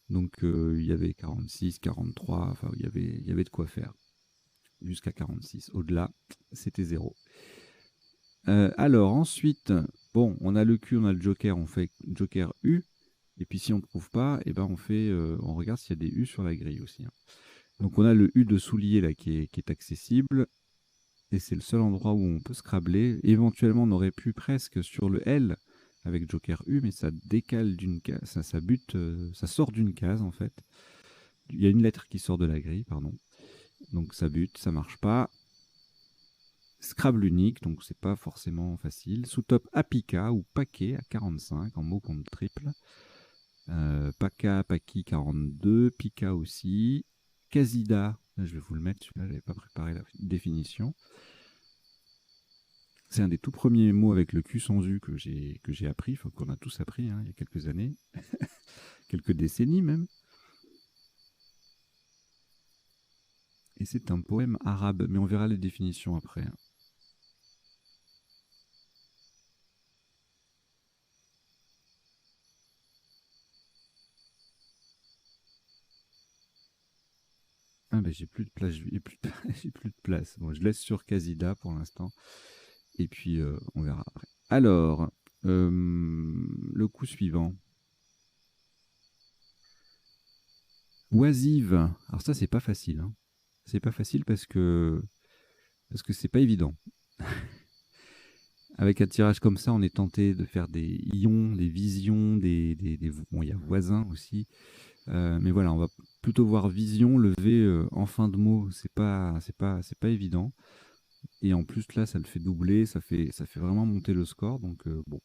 Donc il y avait 46, 43, enfin il y avait de quoi faire. Jusqu'à 46. Au-delà, c'était 0. Alors ensuite, bon, on a le Q, on a le Joker, on fait Joker U. Et puis si on ne trouve pas, eh ben on regarde s'il y a des U sur la grille aussi. Hein. Donc on a le U de soulier là qui est accessible. Et c'est le seul endroit où on peut scrabler. Éventuellement, on aurait pu presque sur le L avec Joker U, mais ça décale d'une case, ça bute, ça sort d'une case en fait. Il y a une lettre qui sort de la grille, pardon. Donc ça bute, ça marche pas. Scrabble unique, donc c'est pas forcément facile. Sous-top Apika ou Paquet à 45 en mot contre triple. Paka, Paki 42, Pika aussi. Casida, là, je vais vous le mettre, celui-là, j'avais pas préparé la définition. C'est un des tout premiers mots avec le Q sans U que j'ai appris, enfin, qu'on a tous appris hein, il y a quelques années, quelques décennies même. Et c'est un poème arabe, mais on verra les définitions après. Hein. Ah ben j'ai plus de place, j'ai plus de place. Bon, je laisse sur Casida pour l'instant, et puis on verra après. Alors, le coup suivant. Oisive. Alors ça, c'est pas facile. Hein. C'est pas facile parce que c'est pas évident. Avec un tirage comme ça, on est tenté de faire des ions, des visions, bon, il y a voisins aussi. Mais voilà, on va plutôt voir vision, le V en fin de mot, c'est pas évident. Et en plus là, ça le fait doubler, ça fait vraiment monter le score. Donc bon,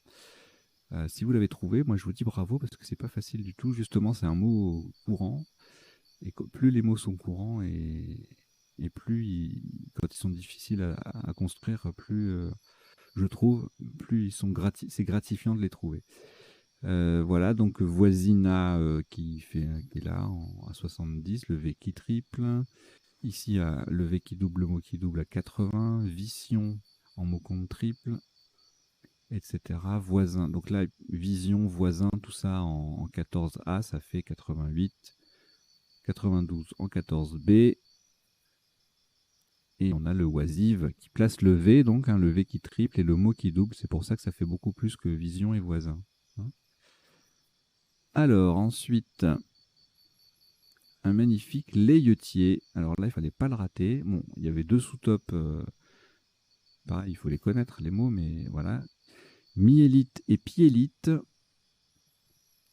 si vous l'avez trouvé, moi je vous dis bravo parce que c'est pas facile du tout. Justement, c'est un mot courant. Et plus les mots sont courants et plus quand ils sont difficiles à construire, plus je trouve, plus c'est gratifiant de les trouver. Voilà, donc Voisina qui est là à 70, le V qui triple. Ici, le V qui double, le mot qui double à 80. Vision en mot compte triple, etc. Voisin. Donc là, vision, voisin, tout ça en 14A, ça fait 88. 92 en 14B. Et on a le oisive qui place le V, donc le V qui triple et le mot qui double. C'est pour ça que ça fait beaucoup plus que vision et voisin. Hein. Alors, ensuite, un magnifique layetier. Alors là, il fallait pas le rater. Bon, il y avait deux sous-tops. Pareil, il faut les connaître, les mots, mais voilà. Myélite et piélite.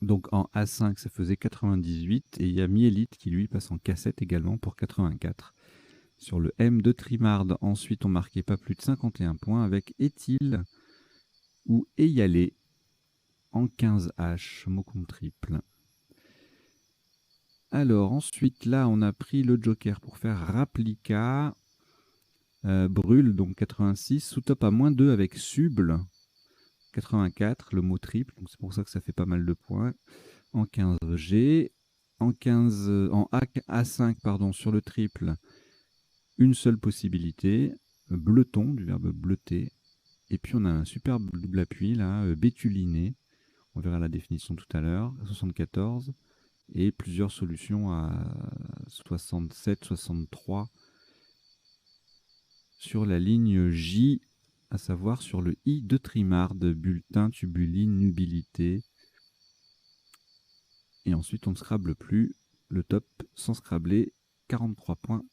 Donc en A5, ça faisait 98. Et il y a myélite qui, lui, passe en cassette également pour 84. Sur le M de Trimarde, ensuite, on marquait pas plus de 51 points avec éthyle ou éyalé en 15H, mot compte triple. Alors, ensuite, là, on a pris le joker pour faire Rapplica. Brûle, donc 86. Sous-top à moins 2 avec Suble, 84, le mot triple. Donc c'est pour ça que ça fait pas mal de points. En 15G. En A5, pardon, sur le triple, une seule possibilité. Bleuton, du verbe bleuter. Et puis on a un superbe double appui, là, bétuliné. On verra la définition tout à l'heure. 74. Et plusieurs solutions à 67, 63 sur la ligne J, à savoir sur le I de Trimarde, bulletin, tubuline, nubilité. Et ensuite, on ne scrable plus le top sans scrabler, 43 points.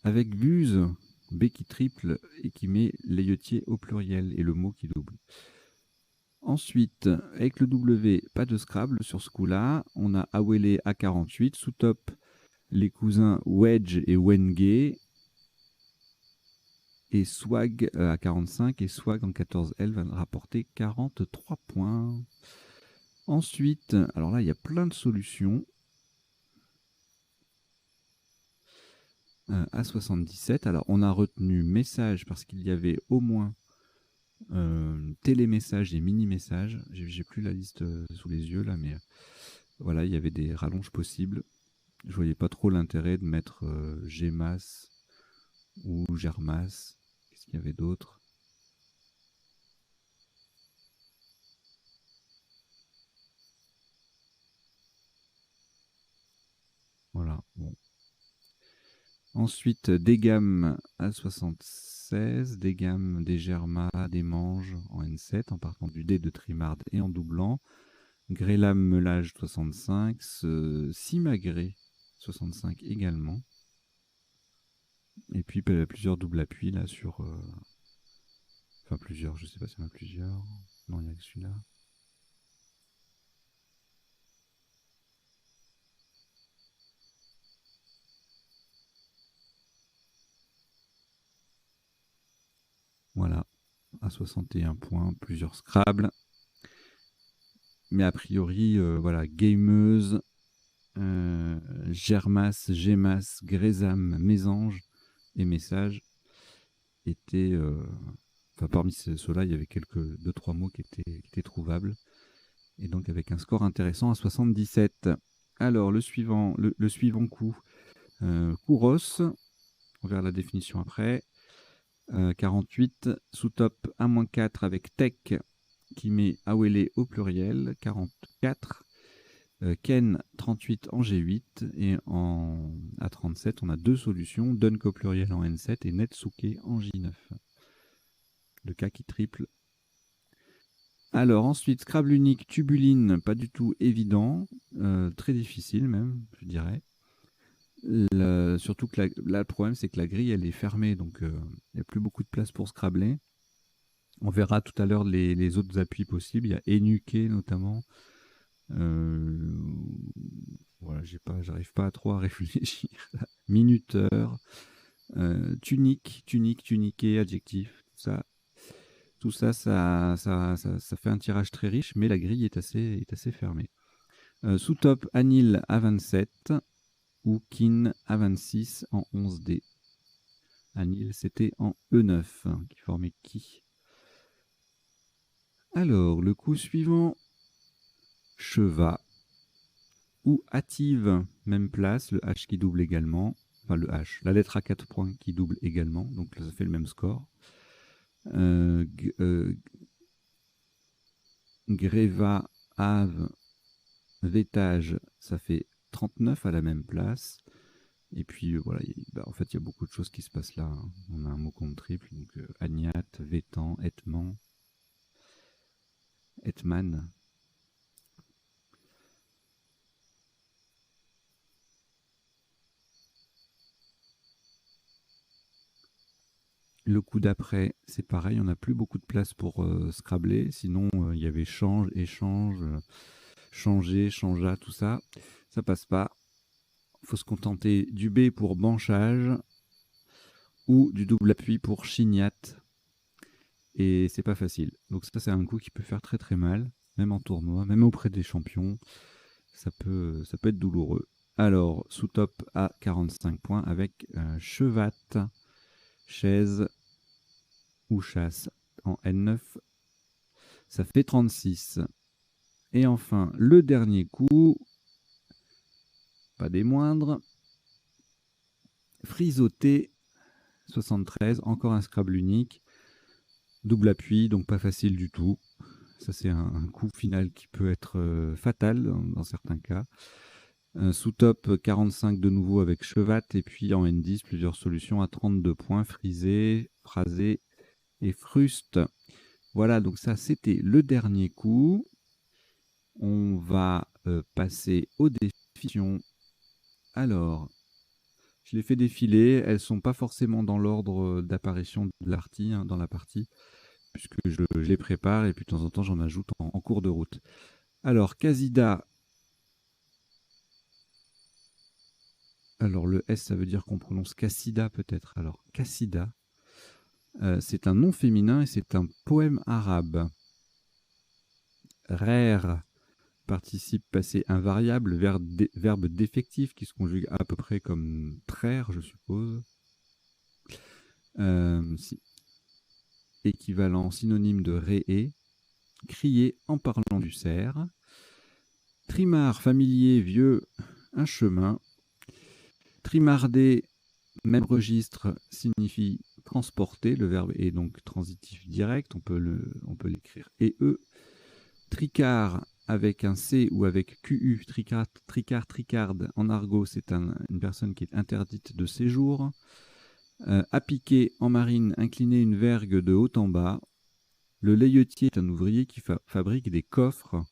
Avec Buse, B qui triple et qui met layetier au pluriel et le mot qui double. Ensuite, avec le W, pas de Scrabble sur ce coup-là. On a Awele à 48, sous top les cousins Wedge et Wenge. Et Swag à 45 et Swag en 14L va rapporter 43 points. Ensuite, alors là, il y a plein de solutions. À 77, alors on a retenu message parce qu'il y avait au moins télémessage et mini-message. J'ai plus la liste sous les yeux là, mais voilà, il y avait des rallonges possibles. Je voyais pas trop l'intérêt de mettre Gmas ou Germas. Qu'est-ce qu'il y avait d'autre? Voilà, bon. Ensuite, des gammes à 76, des gammes, des Germas, des manges en N7 en partant du D de Trimarde et en doublant. Grélam Melage 65, Simagré 65 également. Et puis plusieurs doubles appuis là sur. Enfin plusieurs, je sais pas s'il y en a plusieurs. Non, il n'y a que celui-là. 61 points, plusieurs Scrabble. Mais a priori, voilà, Gameuse, Germas, Gemas, Grésam, Mésange et Message étaient... Enfin, parmi ceux-là, il y avait quelques 2-3 mots qui étaient trouvables. Et donc avec un score intéressant à 77. Alors, le suivant coup, Kouros, on verra la définition après. 48, sous top A-4 avec Tech, qui met Awele au pluriel, 44. Ken, 38 en G8. Et en A37, on a deux solutions, Dunk au pluriel en N7 et Netsuke en J9. Le cas qui triple. Alors ensuite, Scrabble unique, Tubuline, pas du tout évident, très difficile même, je dirais. Surtout que là, le problème, c'est que la grille, elle est fermée, donc il n'y a plus beaucoup de place pour Scrabbler. On verra tout à l'heure les autres appuis possibles. Il y a Enuke notamment. Voilà, j'arrive pas trop à réfléchir. Minuteur, tuniqué, adjectif, tout ça, ça fait un tirage très riche, mais la grille est assez fermée. Sous top, Anil à 27 ou Kin à 26 en 11D. Anil, c'était en E9 qui formait qui. Alors, le coup suivant, Cheva ou Active, même place, le H qui double également. Enfin, le H, la lettre à 4 points qui double également, donc là, ça fait le même score. Greva, Ave, Vétage, ça fait 39 à la même place. Et puis voilà, en fait, il y a beaucoup de choses qui se passent là. Hein. On a un mot compte triple, donc Agnat, Vétan, Etman. Le coup d'après, c'est pareil, on n'a plus beaucoup de place pour Scrabbler. Sinon, il y avait change, échange, changer, changea, tout ça. Ça passe pas. Il faut se contenter du B pour banchage ou du double appui pour chignate. Et c'est pas facile. Donc ça, c'est un coup qui peut faire très très mal, même en tournoi, même auprès des champions. Ça peut être douloureux. Alors, sous top à 45 points avec chevat, chaise ou chasse en N9. Ça fait 36. Et enfin, le dernier coup, pas des moindres, frisoté 73, encore un Scrabble unique, double appui, donc pas facile du tout. Ça, c'est un coup final qui peut être fatal dans certains cas. Sous top 45 de nouveau avec chevat, et puis en N10, plusieurs solutions à 32 points, frisé, phrasé et fruste. Voilà, donc ça, c'était le dernier coup. On va passer aux définitions. Alors, je les fais défiler. Elles ne sont pas forcément dans l'ordre d'apparition de l'arty dans la partie, puisque je les prépare et puis de temps en temps, j'en ajoute en cours de route. Alors, Casida. Alors, le S, ça veut dire qu'on prononce Cassida peut-être. Alors, Cassida, c'est un nom féminin et c'est un poème arabe. Rare, participe passé invariable, verbe défectif qui se conjugue à peu près comme traire, je suppose. Équivalent synonyme de ré-é, crier en parlant du cerf. Trimar, familier, vieux, un chemin. Trimarder, même registre, signifie transporter. Le verbe est donc transitif direct, on peut l'écrire et-e. Tricard, avec un C ou avec QU, tricarde, en argot, c'est une personne qui est interdite de séjour. Appiquer, en marine, incliner une vergue de haut en bas. Le layetier est un ouvrier qui fabrique des coffres.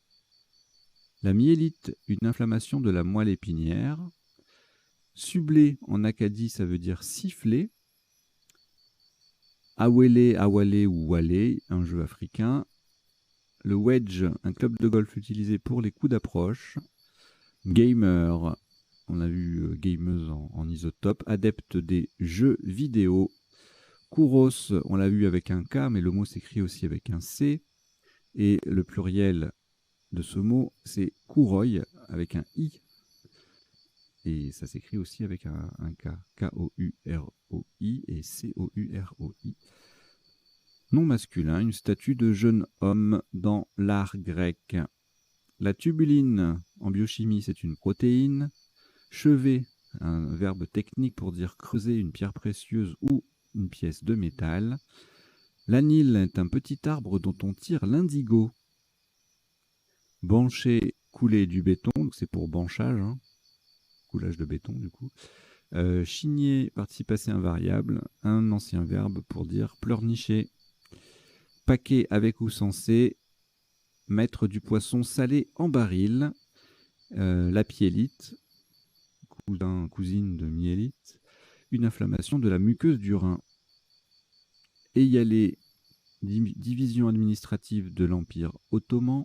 La myélite, une inflammation de la moelle épinière. Sublé, en Acadie, ça veut dire siffler. Awele, awale ou wale, un jeu africain. Le wedge, un club de golf utilisé pour les coups d'approche. Gamer, on a vu gameuse en isotope. Adepte des jeux vidéo. Kouros, on l'a vu avec un K, mais le mot s'écrit aussi avec un C. Et le pluriel de ce mot, c'est Kouroï, avec un I. Et ça s'écrit aussi avec un K. K-O-U-R-O-I et C-O-U-R-O-I. Nom masculin, une statue de jeune homme dans l'art grec. La tubuline, en biochimie, c'est une protéine. Chevet, un verbe technique pour dire creuser une pierre précieuse ou une pièce de métal. L'anil est un petit arbre dont on tire l'indigo. Bancher, couler du béton, donc c'est pour banchage, hein, coulage de béton du coup. Chigner, participe passé invariable, un ancien verbe pour dire pleurnicher. Paquet avec ou sans C, mettre du poisson salé en baril. La piélite, cousine de myélite, une inflammation de la muqueuse du rein. Eyalé, division administrative de l'Empire ottoman.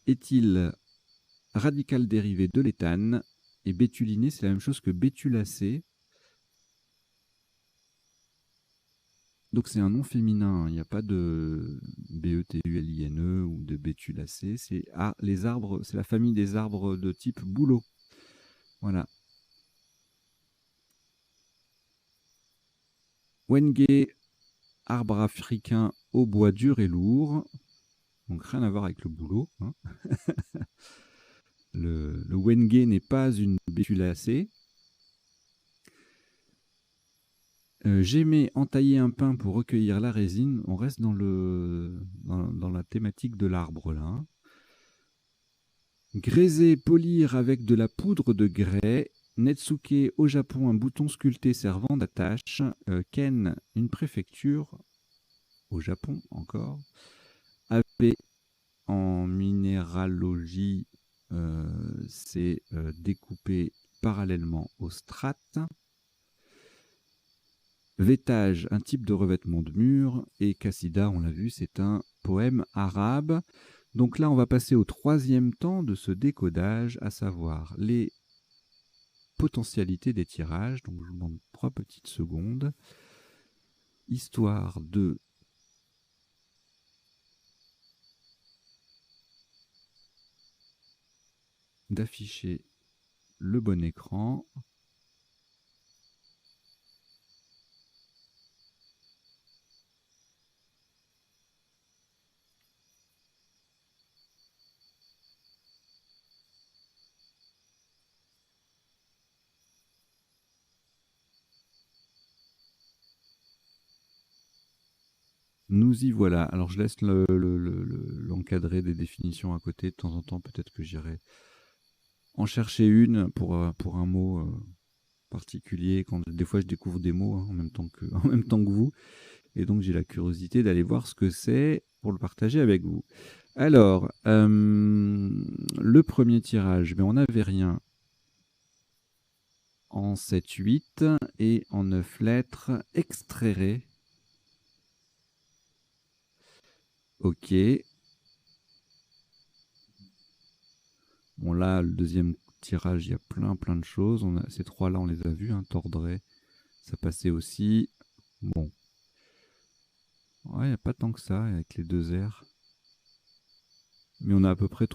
Éthyle, radical dérivé de l'éthane. Et bétuliné, c'est la même chose que bétulacé. Donc c'est un nom féminin, il n'y a pas de B-E-T-U-L-I-N-E ou de bétulacé. C'est les arbres, c'est la famille des arbres de type bouleau. Voilà. Wenge, arbre africain au bois dur et lourd. Donc rien à voir avec le bouleau. Hein. Le wenge n'est pas une bétulacée. J'aimais entailler un pin pour recueillir la résine. On reste dans la thématique de l'arbre là. Hein. Graiser, polir avec de la poudre de grès. Netsuke, au Japon, un bouton sculpté servant d'attache. Ken, une préfecture. Au Japon, encore. AP, en minéralogie, c'est découpé parallèlement aux strates. Vêtage, un type de revêtement de mur. Et Qasida, on l'a vu, c'est un poème arabe. Donc là, on va passer au troisième temps de ce décodage, à savoir les potentialités des tirages. Donc je vous demande 3 petites secondes, histoire d'afficher le bon écran. Nous y voilà. Alors je laisse l'encadré des définitions à côté. De temps en temps, peut-être que j'irai en chercher une pour un mot particulier. Quand des fois je découvre des mots hein, en même temps que vous. Et donc j'ai la curiosité d'aller voir ce que c'est pour le partager avec vous. Alors, le premier tirage, mais on n'avait rien en 7-8 et en 9 lettres. Extraire. Ok. Bon là, le deuxième tirage, il y a plein de choses. Ces trois-là, on les a vus. Hein, tordrait, ça passait aussi. Bon. Ouais, il n'y a pas tant que ça avec les deux R. Mais on a à peu près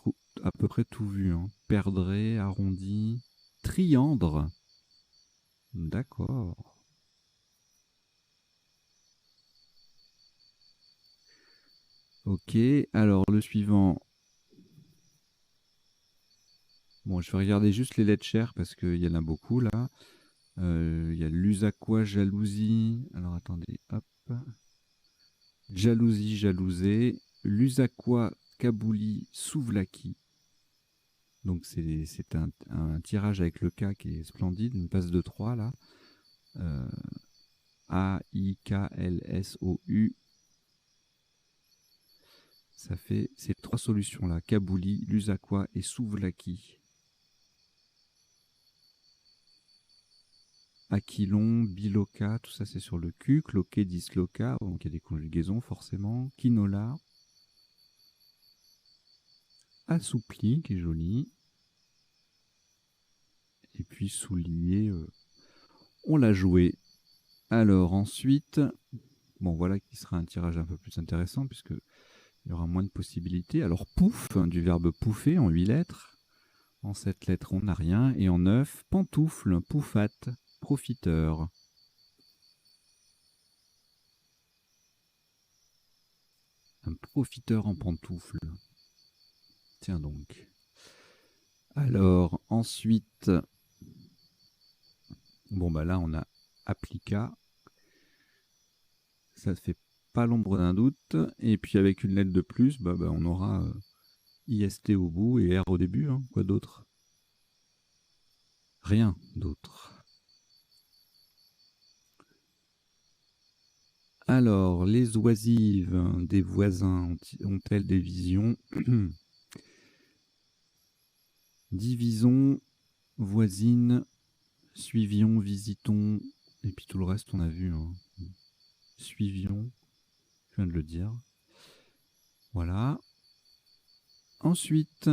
tout vu. Hein. Perdrait, arrondi, triandre. D'accord. Ok, alors le suivant. Bon, je vais regarder juste les lettres chères parce qu'il y en a beaucoup là. Il y a l'usaquois, jalousie. Alors attendez, hop. Jalousie, jalousé. L'usaquois, kabouli, souvlaki. Donc c'est un tirage avec le K qui est splendide, une passe de 3 là. A-I-K-L-S-O-U. Ça fait ces 3 solutions là, kabouli, l'usaquois et souvlaki. Aquilon, biloca, tout ça c'est sur le Q. Cloquet, disloca, donc il y a des conjugaisons forcément. Quinola. Assoupli, qui est joli. Et puis soulier, on l'a joué. Alors ensuite, bon voilà qui sera un tirage un peu plus intéressant puisque il y aura moins de possibilités. Alors pouf, du verbe pouffer en 8 lettres. En 7 lettres, on n'a rien. Et en 9, pantoufle, poufate, profiteur. Un profiteur en pantoufle. Tiens donc. Alors ensuite, bon bah là on a applica. Ça ne fait pas l'ombre d'un doute. Et puis avec une lettre de plus, on aura IST au bout et R au début. Hein. Quoi d'autre? Rien d'autre. Alors, les oisives des voisins ont-elles des visions? Divisons, voisine, suivions, visitons, et puis tout le reste on a vu. Hein. Suivions, je viens de le dire. Voilà. Ensuite,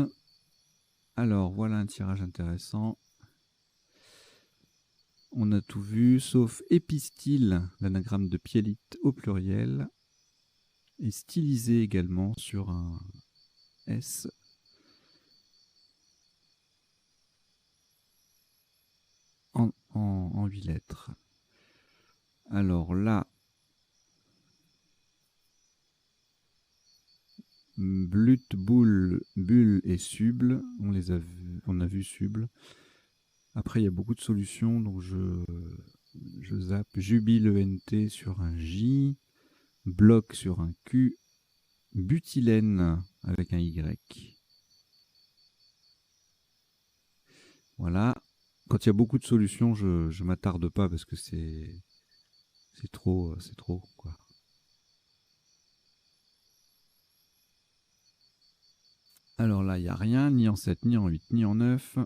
alors voilà un tirage intéressant. On a tout vu, sauf épistyle, l'anagramme de piélite au pluriel, et stylisé également sur un S. En 8 lettres. Alors là, Blut, boule, bulle et suble, on a vu suble. Après, il y a beaucoup de solutions, donc je zappe. Jubile ENT sur un J, bloc sur un Q, butylène avec un Y. Voilà. Quand il y a beaucoup de solutions, je m'attarde pas parce que c'est trop, quoi. Alors là, il n'y a rien, ni en 7, ni en 8, ni en 9.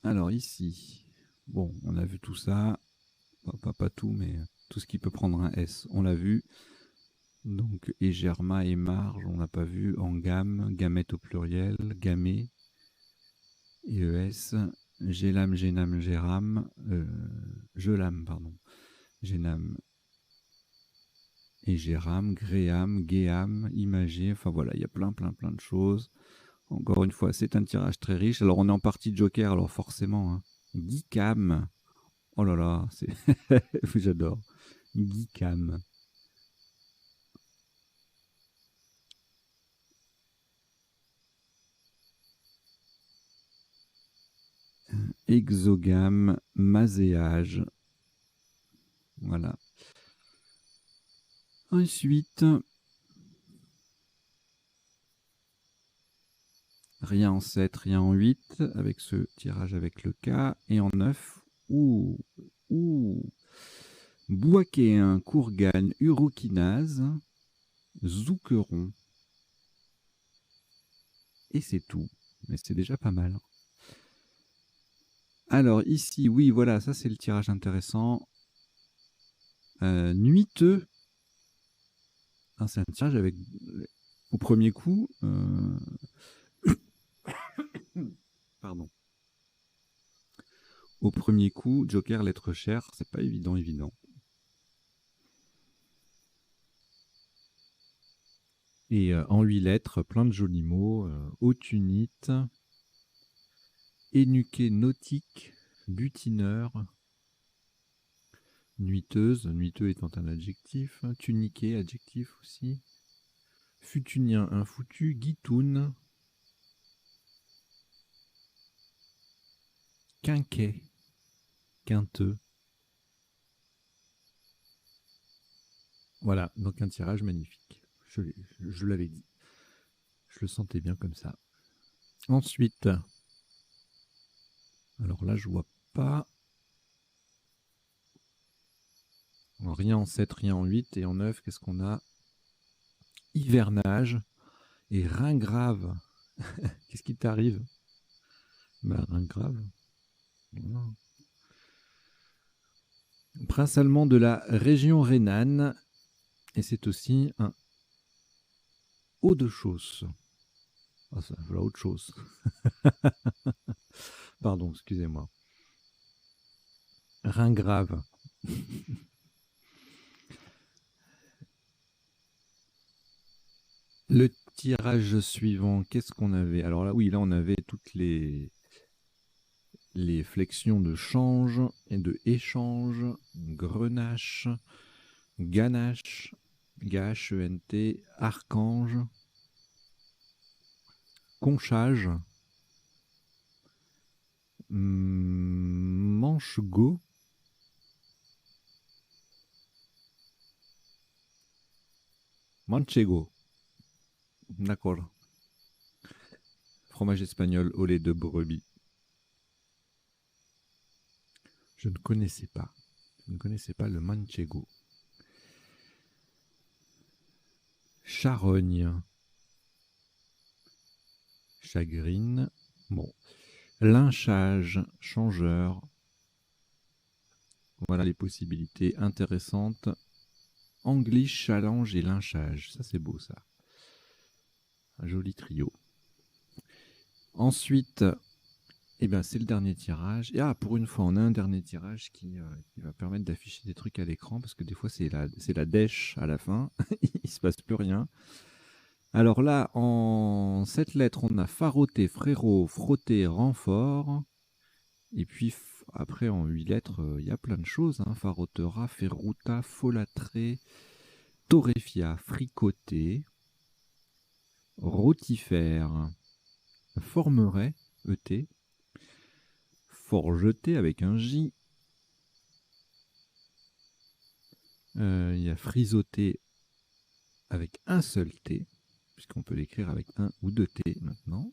Alors ici, bon, on a vu tout ça. Pas tout, mais tout ce qui peut prendre un S, on l'a vu. Donc, et germa et marge, on n'a pas vu. En gamme, gamète au pluriel, gamé, ES, gélame, géname, géram, gelame, pardon, géname et géram, gréam, guéam, imagé, enfin voilà, il y a plein de choses. Encore une fois, c'est un tirage très riche. Alors, on est en partie Joker, alors forcément, hein. Geekam. Oh là là, j'adore. Geekam. Exogame, maséage. Voilà. Ensuite, rien en 7, rien en 8, avec ce tirage avec le K. Et en 9, Bouakéen, courgane, urokinase, zouqueron. Et c'est tout. Mais c'est déjà pas mal. Alors ici, oui, voilà, ça c'est le tirage intéressant. Nuiteux. Ah, c'est un tirage avec, au premier coup, pardon. Au premier coup, Joker, lettre chère, c'est pas évident. Et en 8 lettres, plein de jolis mots. Autunite, énuqué nautique, butineur, nuiteuse, nuiteux étant un adjectif, tuniqué, adjectif aussi, futunien, un foutu, guitoun, quinquet, quinteux. Voilà, donc un tirage magnifique. Je l'avais dit. Je le sentais bien comme ça. Ensuite, alors là, je vois pas. Alors, rien en 7, rien en 8. Et en 9, qu'est-ce qu'on a? Hivernage et rein grave. Qu'est-ce qui t'arrive? Rein grave. Voilà. Prince allemand de la région rhénane. Et c'est aussi un haut de chausse. Ah, ça, voilà autre chose. Pardon, excusez-moi. Rein grave. Le tirage suivant, qu'est-ce qu'on avait? Alors là, oui, là, on avait toutes les flexions de change et de échange, grenache, ganache, G-H-E-N-T, archange, conchage, manchego, manchego, d'accord. Fromage espagnol au lait de brebis. Je ne connaissais pas. Je ne connaissais pas le manchego. Charogne. Chagrine. Bon. Lynchage, changeur. Voilà les possibilités intéressantes. Anglish, challenge et lynchage. Ça, c'est beau, ça. Un joli trio. Ensuite, eh ben, c'est le dernier tirage. Et pour une fois, on a un dernier tirage qui va permettre d'afficher des trucs à l'écran, parce que des fois, c'est la dèche à la fin. Il se passe plus rien. Alors là, en 7 lettres, on a faroté, frérot, frotté, renfort. Et puis après, en 8 lettres, il y a plein de choses. Hein. Farotera, ferruta, folâtré, torréfia, fricoté, rotifère, formerait, ET, forgeté avec un J. Il y a frisoté avec un seul T, puisqu'on peut l'écrire avec un ou deux T maintenant.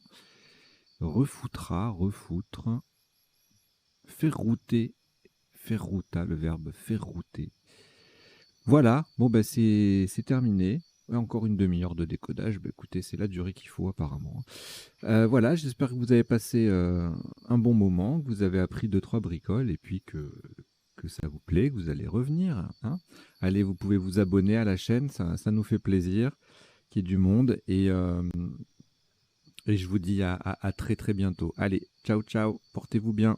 Refoutra, refoutre. Ferrouter, ferrouta, le verbe ferrouter. Voilà, bon ben c'est terminé. Encore une demi-heure de décodage. Ben, écoutez, c'est la durée qu'il faut apparemment. Voilà, j'espère que vous avez passé un bon moment, que vous avez appris 2-3 bricoles et puis que ça vous plaît, que vous allez revenir. Hein. Allez, vous pouvez vous abonner à la chaîne, ça nous fait plaisir qu'il y ait du monde et je vous dis à très très bientôt. Allez, ciao ciao, portez-vous bien.